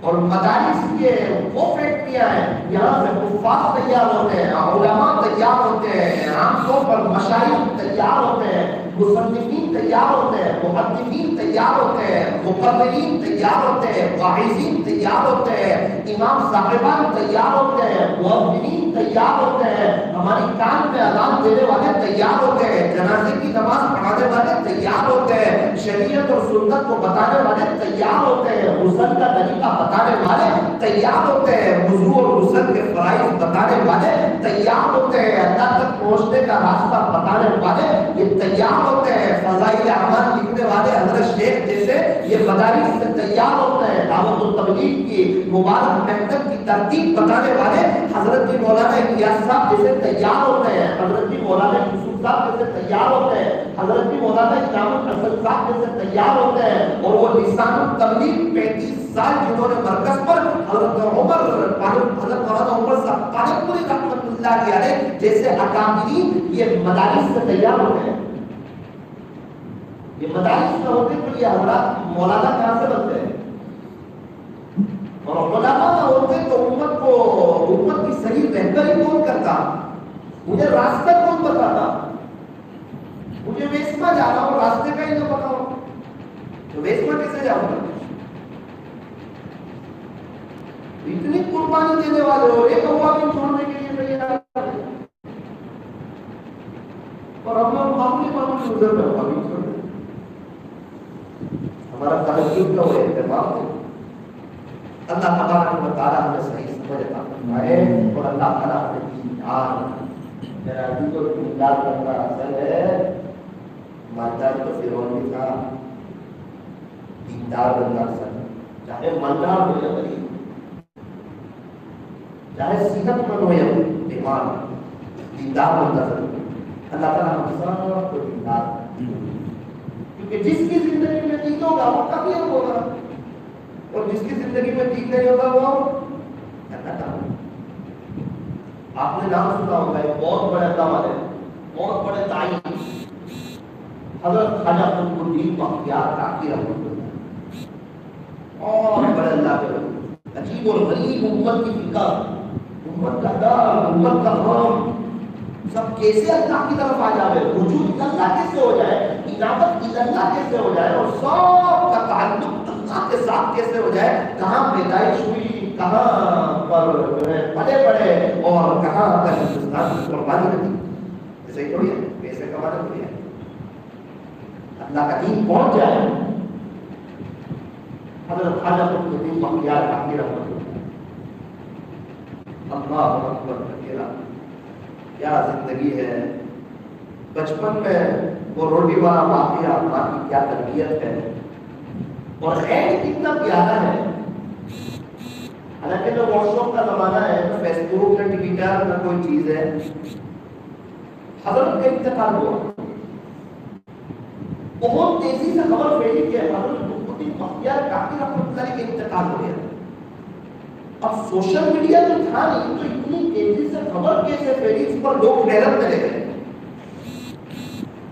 اور مدارس یہ وہ فیکٹریاں ہیں, یہاں سے حفاظ تیار ہوتے ہیں, علماء تیار ہوتے ہیں, عام طور پر مشائخ تیار ہوتے ہیں, مصنفین تیار ہوتے ہیں, محدثین تیار ہوتے ہیں, مقررین تیار ہوتے ہیں, واعظین تیار ہوتے ہیں, امام صاحبان تیار ہوتے ہیں, مؤذنین تیار ہوتے ہیں, ہماری کان میں اذان دینے والے تیار ہوتے ہیں, جنازے کی نماز پڑھانے والے تیار ہوتے ہیں, شریعت اور سنت کو بتانے والے تیار ہوتے ہیں, غسل کا طریقہ بتانے والے تیار ہوتے ہیں, وضو اور غسل کے فرائض بتانے والے تیار ہوتے ہیں, اللہ تک پہنچنے کا راستہ بتانے والے یہ تیار ہوتے ہیں, فضائل اعمال لکھنے والے حضرت شیخ جیسے یہ مدارس سے تیار ہوتے ہیں, دعوت التبلیغ کی مبارک محنت کی ترتیب بتانے والے حضرت مولانا الیاس صاحب جیسے تیار ہوتے ہیں, حضرت مولانا یوسف صاحب جیسے تیار ہوتے ہیں, حضرت مولانا انعام الحسن صاحب جیسے تیار ہوتے ہیں. اور وہ لسان التبلیغ 35 سال جنہوں نے مرکز پر حضرت عمر حضرت مولانا عمر صاحب پوری رحمت اللہ علیہ جیسے اکابرین یہ مدارس سے تیار ہوتے ہیں. یہ مدارس نہ ہوتے تو یہ حضرات مولانا کہاں سے بنتے ہیں, اور علماء نہ ہوتے تو امت کی صحیح رہبری کون کرتا, مجھے راستہ کون بتاتا, مجھے ویسما جانا ہو راستے کا ہی نہ پتا ہو تو ویسما کیسے جاؤں گا. اتنی قربانی دینے والے ہو, ایک عوام چھوڑنے کے لیے تیار, اور ہم لوگ معمولی ادھر میں ابھی چھوڑ دیں. ہمارا تحجد کا وہ اہتمام ہے. اللہ تبارک و تعالیٰ ہمیں صحیح سمجھ عطا فرمائے اور اللہ تعالیٰ ہمیں دیندار. میرا ابھی تو دیندار کرنا اصل ہے. مالدار تو فرعون بھی تھا, دیندار بننا اصل ہے. چاہے مالدار ہو یا غریب, چاہے صحت مند ہو یا بیمار, دیندار بننا ضروری ہے. اللہ تعالیٰ ہم سب کو دیندار, کیونکہ جس کی زندگی میں دین ہوگا وہ کامیاب ہوگا, اور جس کی زندگی میں دین نہیں ہوگا وہ ناکام. آپ نے نام سنا ہوگا ایک بہت بڑے اللہ والے, بہت بڑے داعی حضرت خواجہ قطب الدین بختیار کاکی رحمۃ اللہ, اور بڑے اللہ کے عجیب اور غریب امت کی فکر, امت کا ڈر, امت کا غم, سب کیسے اللہ کی طرف آ جائے, وجود اللہ کیسے ہو جائے, انابت اللہ کیسے ہو جائے, اور سب کا تعلق اللہ کے ساتھ کیسے ہو جائے. کہاں پیدائش ہوئی, کہاں پر پلے پڑے, اور کہاں پر ہندوستان کی قربانی ہوئی. ایسے ہی تھوڑی ہے, پیسے کمانا تھوڑی ہے, اللہ کا دین پہنچ جائے. حضرت خواجہ قطب الدین بختیار کاکی رحمۃ اللہ اکبر کبیرہ, کیا زندگی ہے. بچپن میں وہ روٹی والا واقعہ, ماں کی کیا تربیت ہے, اور خیر کتنا پیارا ہے. حالانکہ جو واٹس ایپ کا زمانہ ہے, نہ فیس بک, نہ ٹویٹر, نہ کوئی چیز ہے. حضرت کا انتقال ہوا, بہت تیزی سے خبر پھیلی کہ حضرت قطب الدین بختیار کاکی رحمۃ اللہ کا انتقال ہو گیا. اب سوشل میڈیا تو تھا نہیں, تو اتنی تیزی سے خبر کیسے پھیلی, اس پر لوگ حیرت میں لے گئے.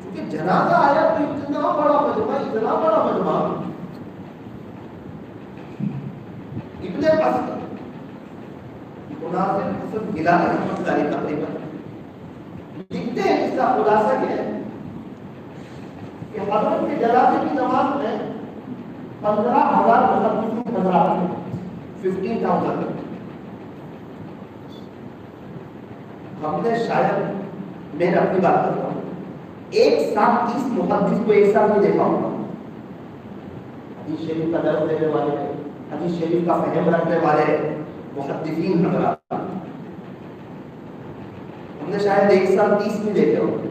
کیونکہ جنازہ آیا تو اتنا بڑا مجمع, اتنا بڑا مجمع. ابن اسد مناظر حسن گیلانی رحمۃ اللہ علیہ تقریباً لکھتے ہیں, اس کا خلاصہ کیا ہے کہ حضرت کے جنازے کی نماز میں 15,000 محدثین حضرات ہیں, 15,000. ہم نے شاید, میں اپنی بات کرتا ہوں, ایک ساتھ 30 محدث کو ایک ساتھ نہیں دیکھا ہوگا. حدیث شریف کا درس دینے والے, حدیث شریف کا فہم رکھنے والے محدثین حضرات, ہم نے شاید ایک ساتھ 30 نہیں دیکھے ہوگے.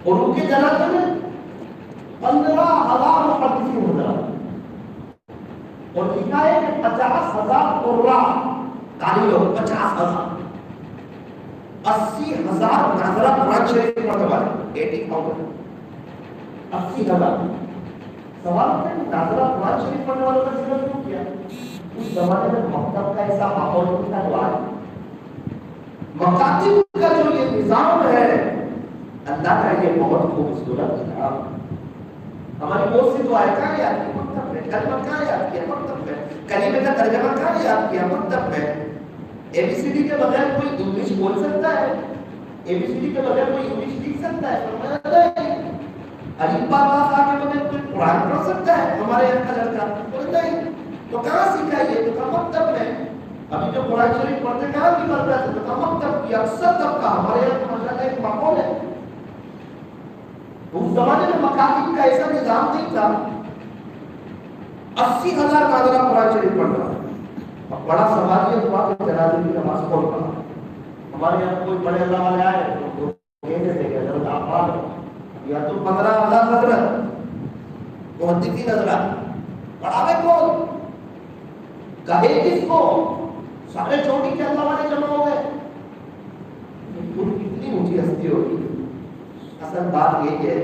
اور ان کے جنازے میں 15,000 محدثین حضرات, اور لکھا ہے کہ 50,000 قراء قاری لوگ, 50,000, 80,000 ناظرہ قرآن شریف پڑھنے والے, 80,000, 80,000. سوال ہے کہ ناظرہ قرآن شریف پڑھنے والوں کا ذکر کیوں کیا؟ اس زمانے میں مکتب کا ایسا ماحول نہیں تھا. دعا ہے مکاتب کا جو یہ نظام ہے, اللہ کا یہ بہت خوبصورت نظام. ہماری بہت سی دعائیں کہاں یاد کی, مکتب میں. کلمہ کہاں یاد کیا, مکتب میں. کلمے کا ترجمہ کہاں یاد کیا, مکتب میں. اے بی سی ڈی کے بغیر کوئی انگلش بول سکتا ہے, اے بی سی ڈی کے بغیر کوئی انگلش لکھ سکتا ہے, فرمایا نہیں. الف با تا سا کے بغیر کوئی قرآن پڑھ سکتا ہے, ہمارے یہاں کا لڑکا بولتا ہے. تو کہاں سیکھا یہ, تو کہاں مکتب میں. ابھی جو قرآن شریف پڑھتے کہاں بھی پڑھتا ہے, تو کہاں مکتب کی. اکثر طبقہ ہمارے یہاں کا ماشاءاللہ ایک ماحول ہے. اس زمانے میں مکاتب کا ایسا نظام نہیں تھا. 80,000 ناظرہ قرآن شریف پڑھ رہا. اب بڑا سوال یہ ہوا کہ جنازے کی نماز کون پڑھا. ہمارے یہاں کوئی بڑے اللہ والے آئے تو کہتے تھے کہ حضرت آپ آ جاؤ, یا تو 15,000 حضرت محدثین حضرات, پڑھاوے کون, کہے کس کو, سارے چھوٹی کے اللہ والے جمع ہو گئے. کتنی اونچی ہستی ہوگی. اصل بات یہ ہے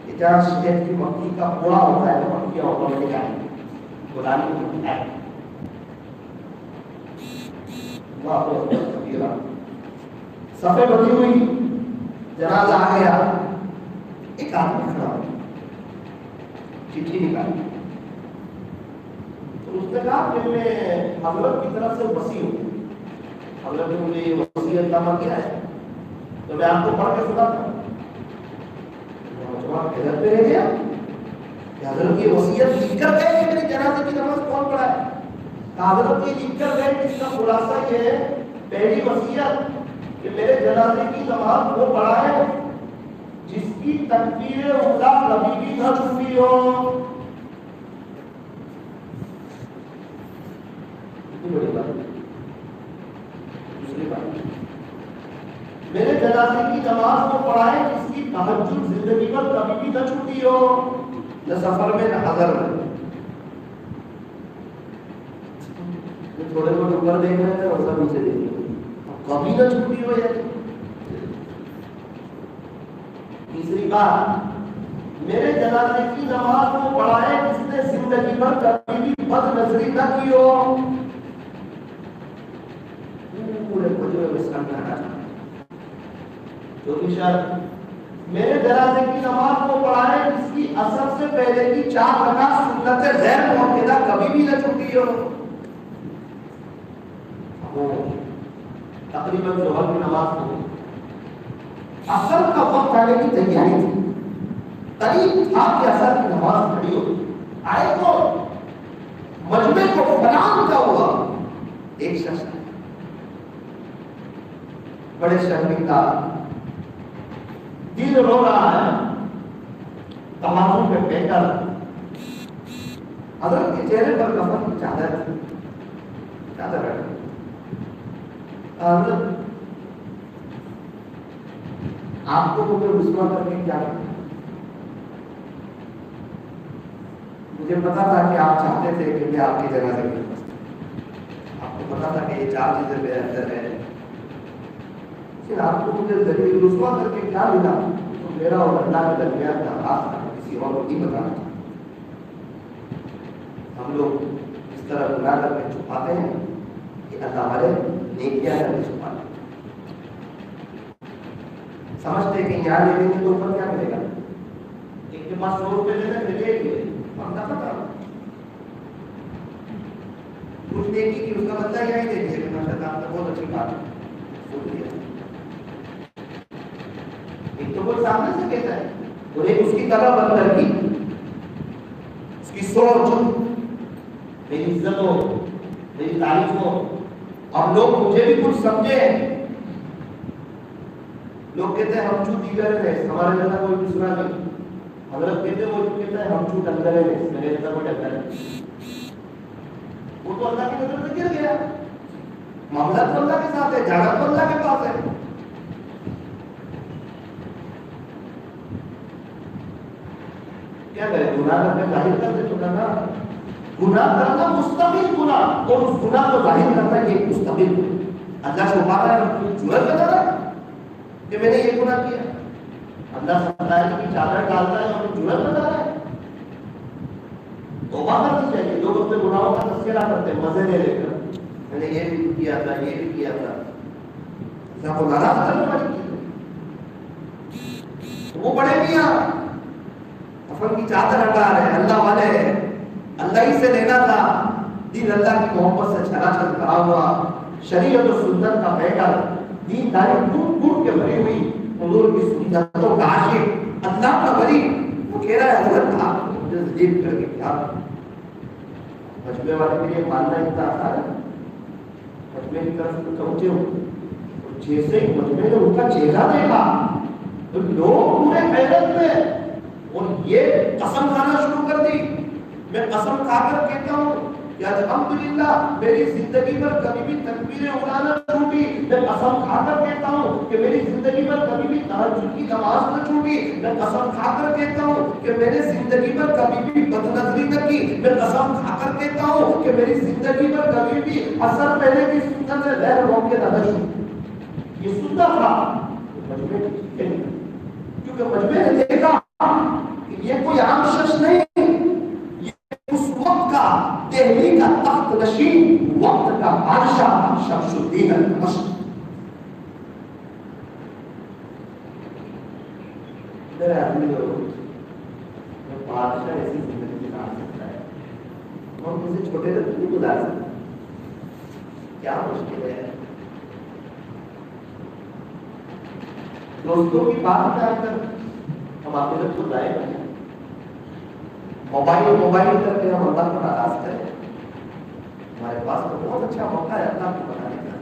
کہ جہاں شہد کی مکھی کا کوڑا ہوتا ہے, مکھیاں اوپر لے جائیں گی, غلامی ہوتی ہے. صفے بندی ہوئی, جنازہ آ گیا. ایک آدمی کھڑا ہو, چٹھی نکالی. تو اس نے کہا کہ میں حضرت کی طرف سے وصی ہوں, حضرت نے مجھے یہ وصیت نامہ کیا ہے, تو میں آپ کو پڑھ کے سناتا ہوں. حضرت پہ رہ گیا کہ حضرت کی وصیت لکھ کر گئے کہ میرے جنازے کی نماز کون پڑھا ہے. حضرت یہ لکھ کر گئے کہ اس کا خلاصہ یہ ہے, پہلی وصیت کہ میرے جنازے کی نماز وہ پڑھا ہے کی تکبیر اولا کبھی بھی نہ چھوٹی ہو. کتنی بڑی بات ہے. دوسری بات, میرے جنازے کی نماز کو پڑھائے جس کی تہجد زندگی پر کبھی بھی نہ چھوٹی ہو, نہ سفر میں نہ حضر میں. تھوڑے بہت اوپر دیکھ رہے ہیں اور سب نیچے دیکھ رہے ہیں, کبھی نہ چھوٹی ہو. یا تیسری بات, میرے جنازے کی نماز کو پڑھائے جس نے زندگی پر کبھی بھی بد نظری نہ کی ہو. پورے بجے میں سمجھانا چوتھی شرط, میرے جنازے کی نماز کو پڑھائے جس کی اثر سے پہلے کی 4 رکعت سنت غیر مؤکدہ کبھی بھی نہ چھوٹی ہو. تقریباً ظہر کی نماز کو اثر کا وقت آنے کی تیاری تھی, قریب تھا کہ اثر کی نماز کھڑی ہو. آئے تو مجمع کو فلان کا ہوا. ایک شخص بڑے شرمندہ, دل رو رہا ہے, تمازوں پہ بیٹھ کر حضرت کے چہرے پر کفن کی چادر ہے. حضرت آپ کو مجھے رسوا کر کے کیا, مجھے پتا تھا کہ آپ چاہتے تھے کہ میں آپ کی جنازے میں, آپ کو پتا تھا کہ یہ 4 چیزیں میرے اندر ہیں, پھر آپ کو مجھے ذریعے رسوا کر کے کیا ملا؟ تو میرا اور اللہ کے درمیان کا راستہ کسی اور کو نہیں بتانا. ہم لوگ اس طرح گناہ کر کے چھپاتے ہیں کہ اللہ والے نیکیاں کر کے چھپاتے ہیں. سمجھتے کہ یہاں لے لیں گے تو اوپر کیا ملے گا؟ ایک کے پاس 100 روپے لینا ملے گی بندہ پتا کچھ دیکھی کہ اس کا بندہ یہاں ہی دے دیے کہ ماشاء اللہ تو بہت اچھی بات ہے. ایک تو کوئی سامنے سے کہتا ہے اور ایک اس کی طرح بندر کی اس کی سوچ, میری عزت ہو, میری تعریف ہو, اب لوگ مجھے بھی کچھ سمجھے. لوگ کہتے ہیں ہم چو دیگر ہیں, ہمارے جیسا کوئی دوسرا نہیں. حضرت کہتے ہیں وہ جو کہتا ہے ہم چو ڈنگر ہیں, میرے جیسا کوئی ڈنگر ہے. وہ تو اللہ کی نظر سے گر گیا. معاملہ تو اللہ کے ساتھ ہے, جانا تو اللہ کے پاس ہے. کیا کرے, گناہ کرنے ظاہر کر دے تو کرنا, گناہ کرنا مستقل گناہ, اور اس گناہ کو ظاہر کرنا یہ مستقل گناہ. اللہ سے بات ہے جرأت بتا رہا ہے کہ میں نے یہ گناہ کیا. اللہ ستائش کی چادر ڈالتا ہے اور جرأت بتا رہا ہے. توبہ کرنی چاہیے. لوگ اپنے گناہوں کا تذکرہ کرتے ہیں مزے لے کر, میں نے یہ بھی کیا تھا, یہ بھی کیا تھا. اللہ کو ناراض کرنے والی چیز ہے. وہ بڑے میاں کفن کی چادر ہٹا رہے, اللہ والے ہیں, اللہ ہی سے لینا تھا. دین اللہ کی محبت سے چھنا چھن کرا ہوا, شریعت و سنت کا بیٹا, دین داری ٹوٹ ٹوٹ کے بھری ہوئی, حضور کی سنتوں کا عاشق, اللہ کا ولی. وہ کہہ رہا ہے حضرت آپ مجھے ذلیل کر کے کیا. مجمع والے کے لیے ماننا اتنا آسان ہے. مجمع کی طرف سے پہنچے ہو, جیسے مجمع نے ان کا چہرہ دیکھا تو لوگ پورے حیرت میں, اور یہ قسم کھانا شروع کر دی. میں قسم کھا کر کہتا ہوں کہ الحمدللہ میری زندگی پر کبھی بھی تکبیر اولیٰ نہ چھوٹی. میں قسم کھا کر کہتا ہوں کہ میری زندگی پر کبھی بھی تہجد کی نماز نہ چھوٹی. میں قسم کھا کر کہتا ہوں کہ میری زندگی پر کبھی بھی بد نظری نہ کی. میں قسم کھا کر کہتا ہوں کہ میری زندگی پر کبھی بھی اثر پہلے کی سنت سے غیر مؤکد نہ چھوٹی. یہ سننا تھا مجمع نے, کیونکہ مجمع نے دیکھا یہ کوئی عام شخص نہیں, یہ اس وقت کا دہلی کا تخت نشین, وقت کا بادشاہ شمس الدین المشرقی. میرے آدمی بادشاہ ایسی زندگی گزار سکتا ہے, ہم کسی چھوٹے سے نہیں گزار سکتے. کیا مشکل ہے دوستوں کی بات کر کر ہم آخرت کو ضائع کریں. موبائل کر کے ہم اللہ کو ناراض کریں. ہمارے پاس تو بہت اچھا موقع ہے اللہ کو بنانے کا.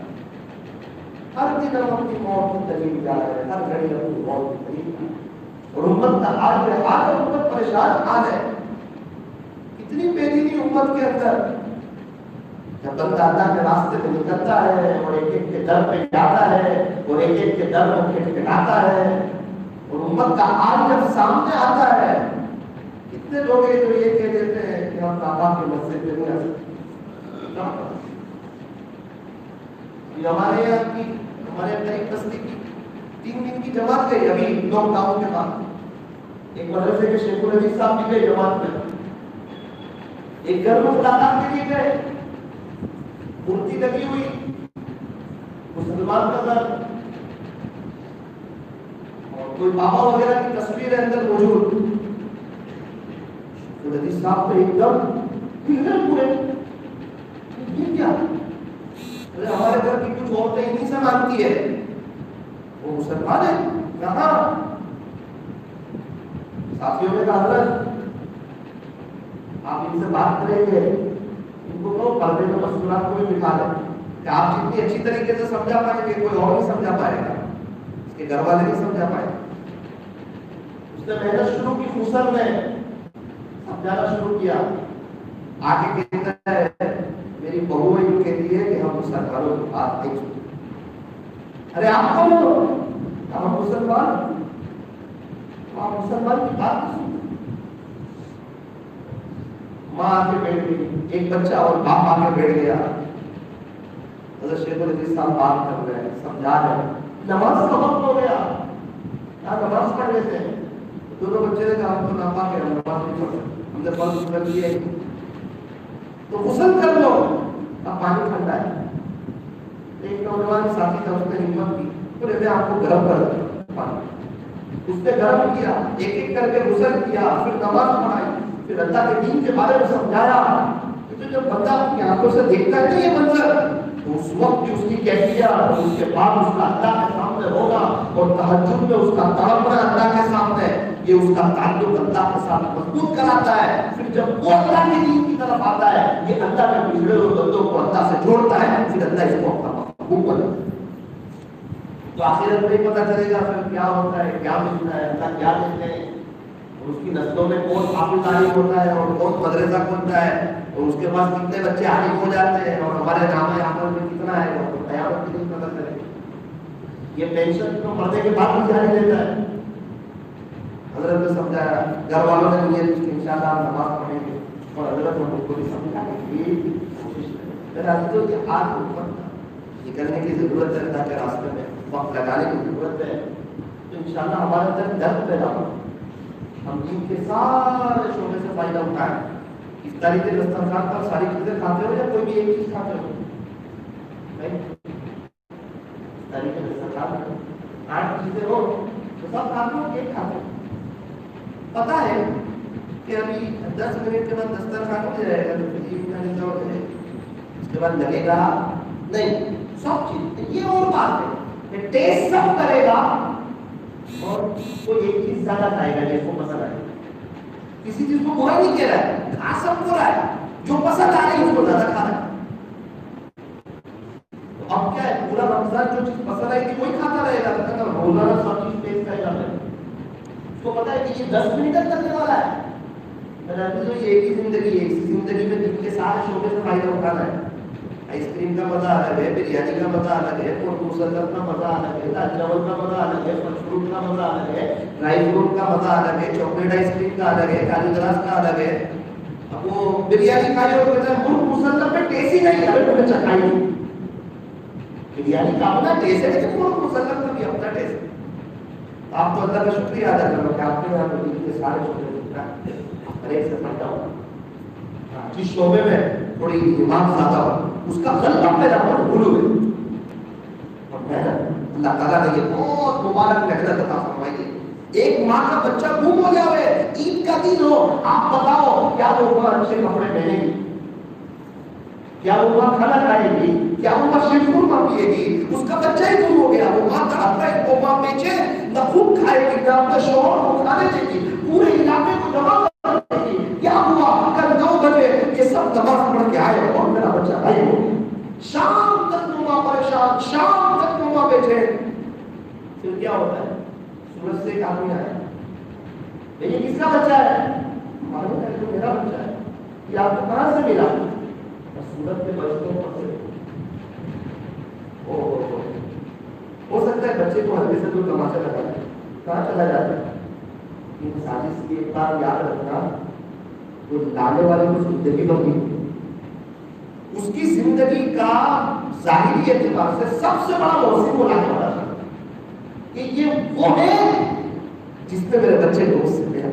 ہر دن ہم اپنی موت کی دلیل جا رہے ہیں, ہر گھڑی اپنی موت کی دلیل. اور امت کا حال ہے، امت پریشان حال ہے، کتنی بے دینی امت کے اندر۔ جب بندہ اللہ کے راستے میں نکلتا ہے اور ایک ایک کے در پہ جاتا ہے اور ایک ایک کے در کو کھٹکھٹاتا ہے اور امت کا حال جب سامنے آتا ہے، کتنے لوگ ہیں جو یہ کہہ دیتے ہیں کہ ہم کعبہ کی مسجد میں نہیں آ سکتے۔ یہ ہمارے یہاں کی، ہمارے ایک بستی کی 3 دن کی جماعت گئی ابھی لاک ڈاؤن کے بعد، ایک مدرسے کے شیخ العزیز صاحب بھی گئے جماعت میں، ایک گھر میں ملاقات کے لیے گئے، مورتی لگی ہوئی مسلمان کا گھر اور کوئی بابا وغیرہ کی تصویر ہے اندر موجود، تو حدیث صاحب تو ایک دم ہل پورے، یہ کیا؟ ہمارے گھر کی کچھ عورتیں انہیں سے مانتی ہے، وہ مسلمان ہے کہاں؟ ساتھیوں نے کہا حضرت آپ ان سے بات کریں گے، ان کو کہو پردے میں مسکرات کو بھی بٹھا لیں کہ آپ جتنی اچھی طریقے سے سمجھا پائیں گے کوئی اور نہیں سمجھا پائے گا، اس کے گھر والے نہیں سمجھا پائے گا۔ اس نے محنت شروع کی، موصل میں سمجھانا شروع کیا، آگے کہتا ہے میری بہو یہ کہتی ہے کہ ہم مسلمانوں کی بات نہیں سنتے۔ ارے آپ کون ہو؟ ہم مسلمان، آپ مسلمان کی بات نہیں سنتے۔ ماں آگے بیٹھ گئی، ایک بچہ اور باپ آگے بیٹھ گیا، حضرت شیخ العزیز صاحب بات کر رہے ہیں، سمجھا رہے ہیں، نماز کا وقت ہو گیا، یہاں نماز پڑھ لیتے ہیں۔ دونوں بچے نے کہا ہم تو ناپاک ہے، ہم نماز نہیں پڑھ سکتے، ہم نے فرض کر لیے تو غسل کر لو، اب پانی ٹھنڈا ہے۔ ایک نوجوان ساتھی تھا، اس نے ہمت کی، بولے میں آپ کو گرم کر دوں پانی، اس نے گرم کیا، ایک ایک کر کے غسل کیا، پھر نماز پڑھائی، پھر اللہ کے دین کے بارے میں سمجھایا۔ تو جب بندہ اپنی آنکھوں سے دیکھتا ہے نا یہ منظر، تو اس وقت اس کی کیفیت اور اس کے بعد اس کا اللہ کے سامنے ہوگا، اور تہجد میں اس کا تڑپنا اللہ کے سامنے، یہ اس کا تعلق اللہ کے ساتھ مضبوط کراتا ہے۔ پھر جب وہ اللہ کے دین کی طرف آتا ہے، یہ اللہ کے بگڑے ہوئے بندوں کو اللہ سے جوڑتا ہے، پھر اللہ اس کو اپنا محبوب بناتا ہے۔ تو آخرت میں پتہ چلے گا پھر کیا ہوتا ہے، کیا ملتا ہے، اللہ کیا دیتے ہیں، اور اس کی نسلوں میں کون حافظ عالم ہوتا ہے اور کون مدرسہ کھولتا ہے، اور اس کے پاس کتنے بچے عالم ہو جاتے ہیں، اور ہمارے نام عمل میں کتنا ہے، وہ قیامت کے دن پتہ چلے گا۔ یہ پینشن تو پردے کے بعد بھی جاری رہتا ہے۔ حضرت نے سمجھایا، گھر والوں نے نیت کی انشاءاللہ ہم نماز پڑھیں گے، اور حضرت نے کو بھی سمجھانے کی کوشش کی۔ میرا عزیزوں یہ ہاتھ اوپر تھا، یہ کرنے کی ضرورت ہے، اللہ کے راستے میں وقت لگانے کی ضرورت ہے، تو انشاءاللہ ہمارے اندر درد پیدا ہو، ہم دین کے سارے شعبے سے فائدہ اٹھائیں۔ افطاری کے دسترخوان پر ساری چیزیں کھاتے ہو یا کوئی بھی ایک چیز کھاتے ہو؟ نہیں، افطاری کے دسترخوان پر 8 چیزیں ہو تو سب کھاتے ہو، ایک کھاتے ہو؟ پتا ہے کہ ابھی 10 منٹ کے بعد دسترخوان ہو جائے گا، اس کے بعد لگے گا نہیں، سب چیز یہ اور بات ہے، ٹیسٹ سب کرے گا اور کوئی ایک چیز زیادہ کھائے گا جس کو پسند آئے، کسی چیز کو برا نہیں کہہ رہا ہے، کھا سب کو رہا ہے، جو پسند آ رہی ہے اس کو زیادہ کھا رہا ہے۔ تو اب کیا ہے، پورا رمضان جو چیز پسند آئی تھی وہی کھاتا رہے گا، روزانہ سب چیز ٹیسٹ کرے گا، اس کو پتا ہے کہ یہ 10 منٹ تک چلنے والا ہے۔ یہ ایک ہی زندگی ہے، اسی زندگی میں دن کے سارے شعبے سے فائدہ اٹھانا ہے۔ آئس کریم کا مزہ الگ ہے، بریانی کا مزہ الگ ہے، مسلم کا مزہ الگ ہے، دال چاول کا مزہ الگ ہے، پھل فروٹ کا مزہ الگ ہے، ڈرائی فروٹ کا مزہ الگ ہے، چاکلیٹ آئس کریم کا الگ ہے، کالی گلاس کا الگ ہے۔ اب وہ بریانی کھائی اور کہتے ہیں مسلم میں ٹیسٹ ہی نہیں، اگر تمہیں چکھائی بریانی کا اپنا ٹیسٹ ہے، لیکن مسلم کا بھی اپنا ٹیسٹ ہے۔ آپ تو اللہ کا شکریہ ادا کرو کہ آپ کے یہاں پر دین کے سارے شعبے ہر ایک سے فائدہ ہو، جس شعبے میں تھوڑی ایمان زیادہ ہو اس کا غلبہ پیدا ہو، بھولو گے اور محنت، اللہ تعالیٰ نے یہ بہت مبارک محنت عطا فرمائی ہے۔ ایک ماں کا بچہ گم ہو جاوے، عید کا دن ہو، آپ بتاؤ کیا وہ ماں اچھے کپڑے پہنے گی، کیا وہ ماں کھانا کھائے گی، کیا وہ ماں شیر خورما پیے گی؟ اس کا بچہ ہی گم ہو گیا، وہ ماں تڑپتا ہے، وہ ماں بیچے نہ خوب کھائے گی نہ اپنے شوہر کو کھانے دے گی، پورے علاقے کو جمع کر دے گی۔ کیا ہوا؟ کل 9 بجے یہ سب نماز پڑھ کے آئے اور میرا بچہ بھائی ہو گیا، شام تک نما پریشان، شام تک نما بیٹھے۔ پھر کیا ہوتا ہے؟ سورج سے ایک آدمی آیا، یہ کس کا بچہ ہے؟ معلوم ہے کہ میرا بچہ ہے. یہ آپ کو کہاں سے ملا؟ سورت کے بچوں پر سے. ہو سکتا ہے بچے کو ہلکے سے کوئی تماشا لگا ہے، کہاں چلا جاتا ہے. لیکن سازش کی ایک بات یاد رکھنا، وہ لانے والے کو زندگی بن گئی، اس کی زندگی کا ظاہری اعتبار سے سب سے بڑا موسم وہ لانے والا تھا کہ یہ وہ ہے جس میں میرے بچے دوست سے ملا.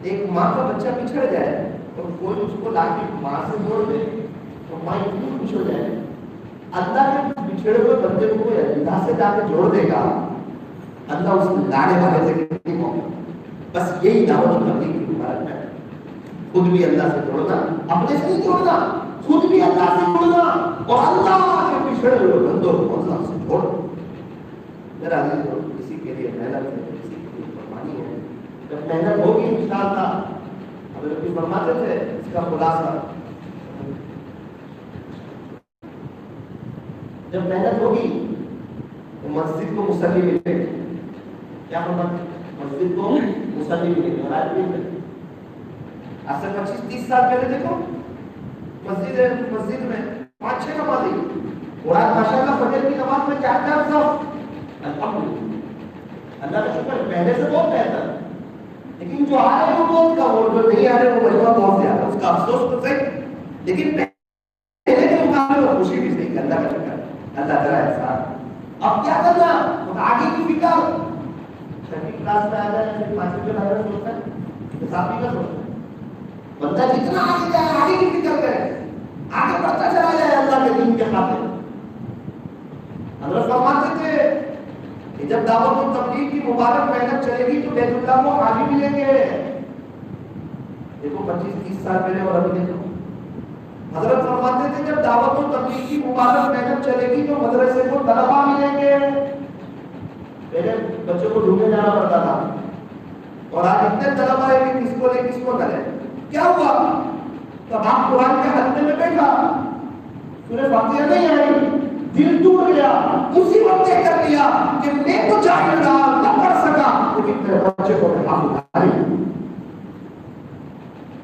ایک ماں کا بچہ بچھڑ جائے اور کوئی اس کو لا کے ماں سے جوڑ دے تو ماں اتنی خوش ہو جائے. اللہ کے بچھڑے ہوئے بندے کو کوئی اللہ سے جا کے جوڑ دے گا، اللہ اس لانے والے سے کتنی موقع. بس یہی دعوت تبلیغ کی مبارک ہے. خود بھی اللہ سے جوڑنا، اپنے سے نہیں جوڑنا، خود بھی اللہ سے جوڑنا اور اللہ کے بچھڑے ہوئے بندوں کو اللہ سے جوڑنا. میرا عزیز کسی کے لیے محنت ہے، کسی کے لیے قربانی ہے. جب محنت ہوگی انشاءاللہ، حضرت بھی فرماتے تھے اس کا خلاصہ، جب محنت ہوگی تو مسجد کو مصلی ملے گی. کیا مسجد کو مصلی ملے گی. اور آج بھی آج سے 25-30 سال پہلے دیکھو مسجد میں 5-6 نمازی، اور آج ماشاءاللہ فجر کی نماز میں 4-4 صف. الحمدللہ، اللہ کا شکر، پہلے سے بہت بہتر. لیکن جو آ رہے ہیں وہ بہت کم، اور جو نہیں آ رہے وہ مجموعہ بہت زیادہ. اس کا افسوس تو صحیح، لیکن پہلے کے مقابلے میں خوشی بھی صحیح. اللہ کا شکر، اللہ تعالیٰ احسان. اب کیا کرنا؟ آگے کی فکر. چھٹی کلاس میں آ جائے پھر 5ویں میں آ سوچتا ہے، 7ویں کا سوچتا ہے. بندہ جتنا آگے جائے آگے کی فکر کرے، آگے بڑھتا چلا جائے اللہ کے دین کے خاطر. حضرت فرماتے تھے کہ جب دعوت و تبلیغ کی مبارک محنت چلے گی تو بیت اللہ کو حاجی ملیں گے. دیکھو 25-30 سال پہلے اور ابھی دیکھو. حضرت فرماتے تھے جب دعوت و تبلیغ کی مبارک محنت چلے گی تو مدرسے کو طلبا ملیں گے. پہلے بچوں کو ڈھونڈنے جانا پڑتا تھا، اور آج اتنے طلبا ہے کہ کس کو لے کس کو نہ لے. کیا ہوا؟ تب آپ قرآن کے حلقے میں بیٹھا، سورہ فاتحہ نہیں آئی، دل ٹوٹ گیا. اسی وقت طے کر لیا کہ میں تو جاہل رہا، نہ پڑھ سکا، لیکن میرے بچے کو میں حافظ بنائی.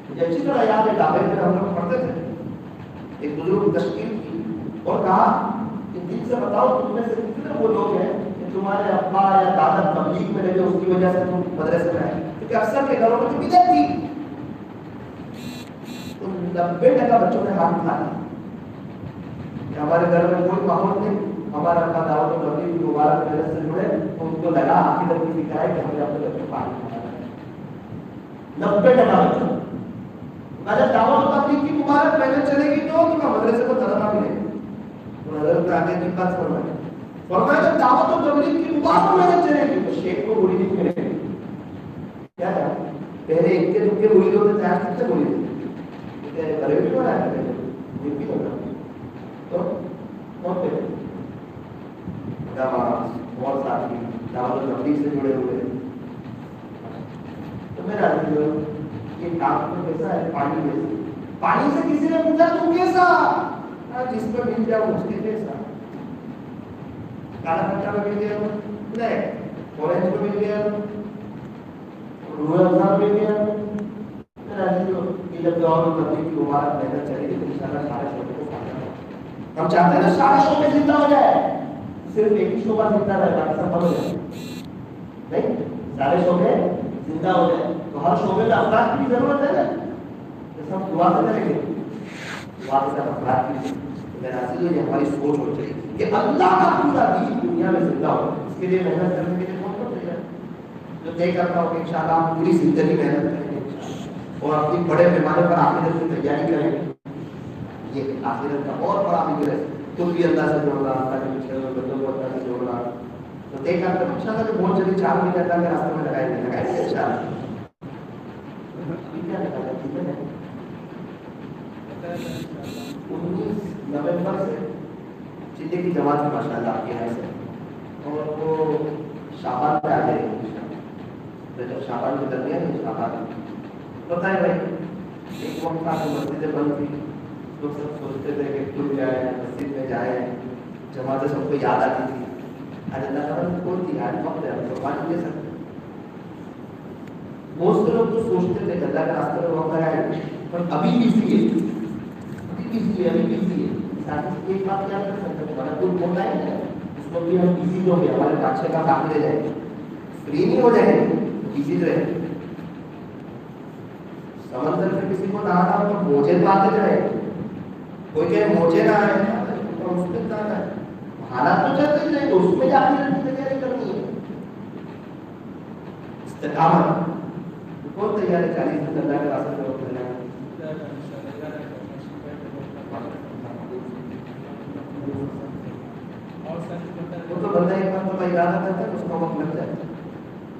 مجھے اچھی طرح یاد ہے دعوے میں ہم لوگ پڑھتے تھے. ایک بزرگ تشکیل کی اور کہا کہ دل سے بتاؤ تم میں سے کتنے وہ لوگ ہیں کہ تمہارے ابا یا دادا تبلیغ میں لگے، اس کی وجہ سے تم مدرسے میں آئے. کیونکہ اکثر کے گھروں میں تو بدعت تھی. 90% بچوں نے ہاتھ اٹھا لیا کہ ہمارے گھر میں کوئی ماحول نہیں، ہمارا اپنا دعوت و تبلیغ کی مبارک محنت سے جڑے. ان کو لگا عقیدت کی فکر ہے کہ ہمیں اپنے بچوں کو پانی کھانا ہے. 90% بچوں اگر دعوت و تبلیغ کی مبارک محنت چلے گی تو مدرسے کو طلبا ملے گی. تو حضرت آگے کی بات فرمایا جب دعوت و تبلیغ کی مبارک محنت چلے گی تو شیخ کو گولی نہیں ملے گی. کیا ہے پہلے ایک کے دکھے گولی ہوتے تھے، آج کتنے گولی ہوتے گھر بھی ہو رہا ہے، یہ بھی ہو رہا ہے. تو کون پہ بہت ساتھی دعوت و تبلیغ سے جڑے ہوئے. تو میرا یہ کام تو کیسا ہے؟ پانی جیسا. پانی سے کسی نے پوچھا تم کیسا؟ جس میں مل جاؤ اس کے جیسا. کالا پٹا میں مل گیا نہیں، اورنج میں مل گیا، روح افزا مل گیا. جب دعوت و تبلیغ کی مبارک محنت چلے گی تو انشاءاللہ سارے شعبے کو فائدہ ہوگا. ہم چاہتے ہیں نا سارے شعبے زندہ ہو جائے، صرف ایک ہی شعبہ زندہ رہے باقی سب بند ہو جائے. نہیں، سارے شعبے زندہ ہو جائے تو ہر شعبے میں افراد کی ضرورت ہے نا. جیسے ہم دعا سے کریں گے، دعا کے ساتھ افراد کی یہ ہماری سوچ ہو چاہیے کہ اللہ کا پورا دین دنیا میں زندہ ہو. اس کے لیے محنت کرنے کے لیے کون کون تیار جو طے کرتا ہو کہ انشاءاللہ ہم پوری زندگی محنت کریں گے اور اپنی بڑے پیمانے پر آخرت کی تیاری کریں. یہ آخرت کا اور بڑا فکر ہے. تم بھی اللہ سے جوڑنا، بندوں کو اللہ سے جوڑنا. تو دیکھ کر انشاءاللہ جو بہت جلدی 4 مہینے اللہ کے راستے میں لگائیں گے انشاءاللہ. کیا لگا 19 نومبر سے چلے کی جماعت میں ماشاءاللہ آپ کے یہاں سے، اور وہ شعبان پہ آ جائے گی. جب شعبان کے درمیان ہے شعبان پتہ ہے بھائی ایک وقت تھا تو مسجدیں بند تھی، لوگ سب سوچتے تھے کہ کھل جائے مسجد میں جائیں، جماعتیں سب کو یاد آتی تھی. آج اللہ تعالیٰ نے کھول دی، آج وقت ہے ہم قربانی دے سکتے. بہت سے لوگ تو سوچتے تھے اللہ کے راستے میں وقت آئے پر ابھی بزی ہے، ابھی بزی ہے. ساتھ ایک بات کیا کر سکتے ہیں، ہمارا کوئی موقع ہے اس میں بھی ہم بزی ہو گئے، ہمارے بادشاہ کا کام لے جائیں، فری نہیں ہو جائیں گے، بزی رہے. سمندر سے کسی کو نہانا ہو تو موجے تو آتے رہے، کوئی کہ موجے نہ آئے تو اس میں نہ آئے، حالات تو چلتے ہی رہے، اس میں جا کے تیاری کرنی ہے. استقامت کون تیار ہے 40 دن اللہ کے راستے میں وقت دینا ہے. وہ تو بندہ ایک بار تو ارادہ کرتا ہے اس کا وقت لگ جاتا ہے.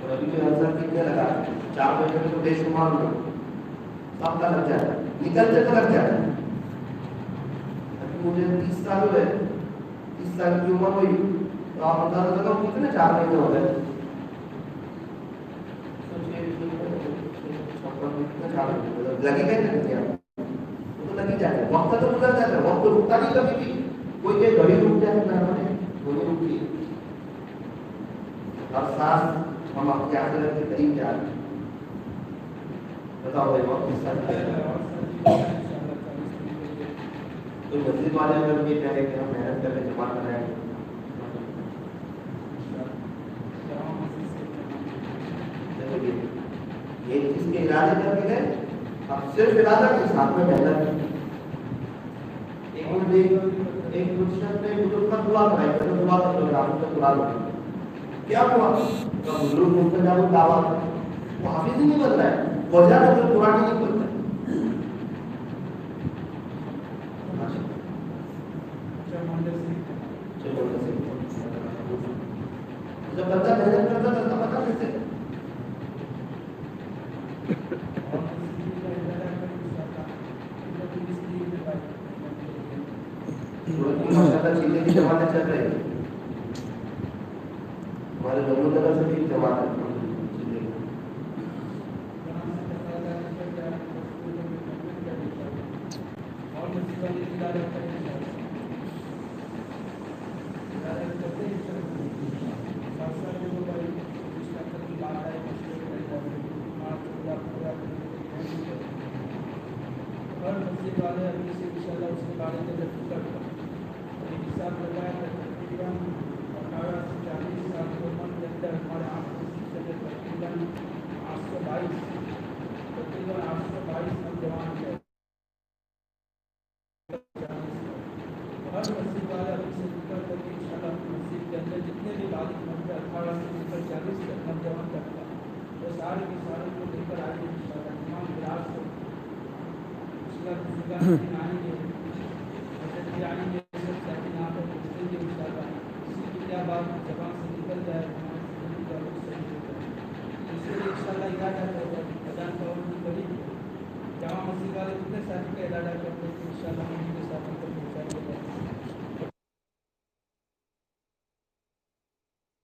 اور ابھی جو حضرت کتنے لگا 4 مہینے میں تو بے شمار لوگ سب کا لگ جاتا ہے، نکلتے تو لگ جاتا ہے. ابھی مجھے 30 سال ہوئے، 30 سال کی عمر ہوئی تو آپ اندازہ لگاؤ کتنے 4 مہینے ہو گئے. لگے گئے نا وہ تو لگی جاتا ہے، وقت تو گزر جاتا ہے، وقت تو رکتا نہیں کبھی بھی. کوئی کہ گھڑی رک جائے نہ گھڑی رکتی ہے. ہر سانس ہم اپنے آخرت کے قریب جا رہے ہیں. بتاؤ بھائی وقت کس طرح تو مسجد والے اگر یہ کہے کہ ہم محنت کر کے جمع کر رہے ہیں ایک چیز کے ارادے کر کے گئے، اب صرف ارادہ کے ساتھ میں محنت. ایک پوزیشن پہ بزرگ کا دعا کرائی، دعا کر لو آپ کا دعا لو کیا ہوا کا بزرگ مستجاب الدعوات وہ حافظ ہی نہیں بن رہا ہے، وجہ تو قرآن نہیں بنتا ہے. جب بندہ محنت کرتا تھا تو پتا کیسے چیزیں کی جماعتیں چل رہی ہیں ہمارے دونوں طرف سے بھی جماعت ہے.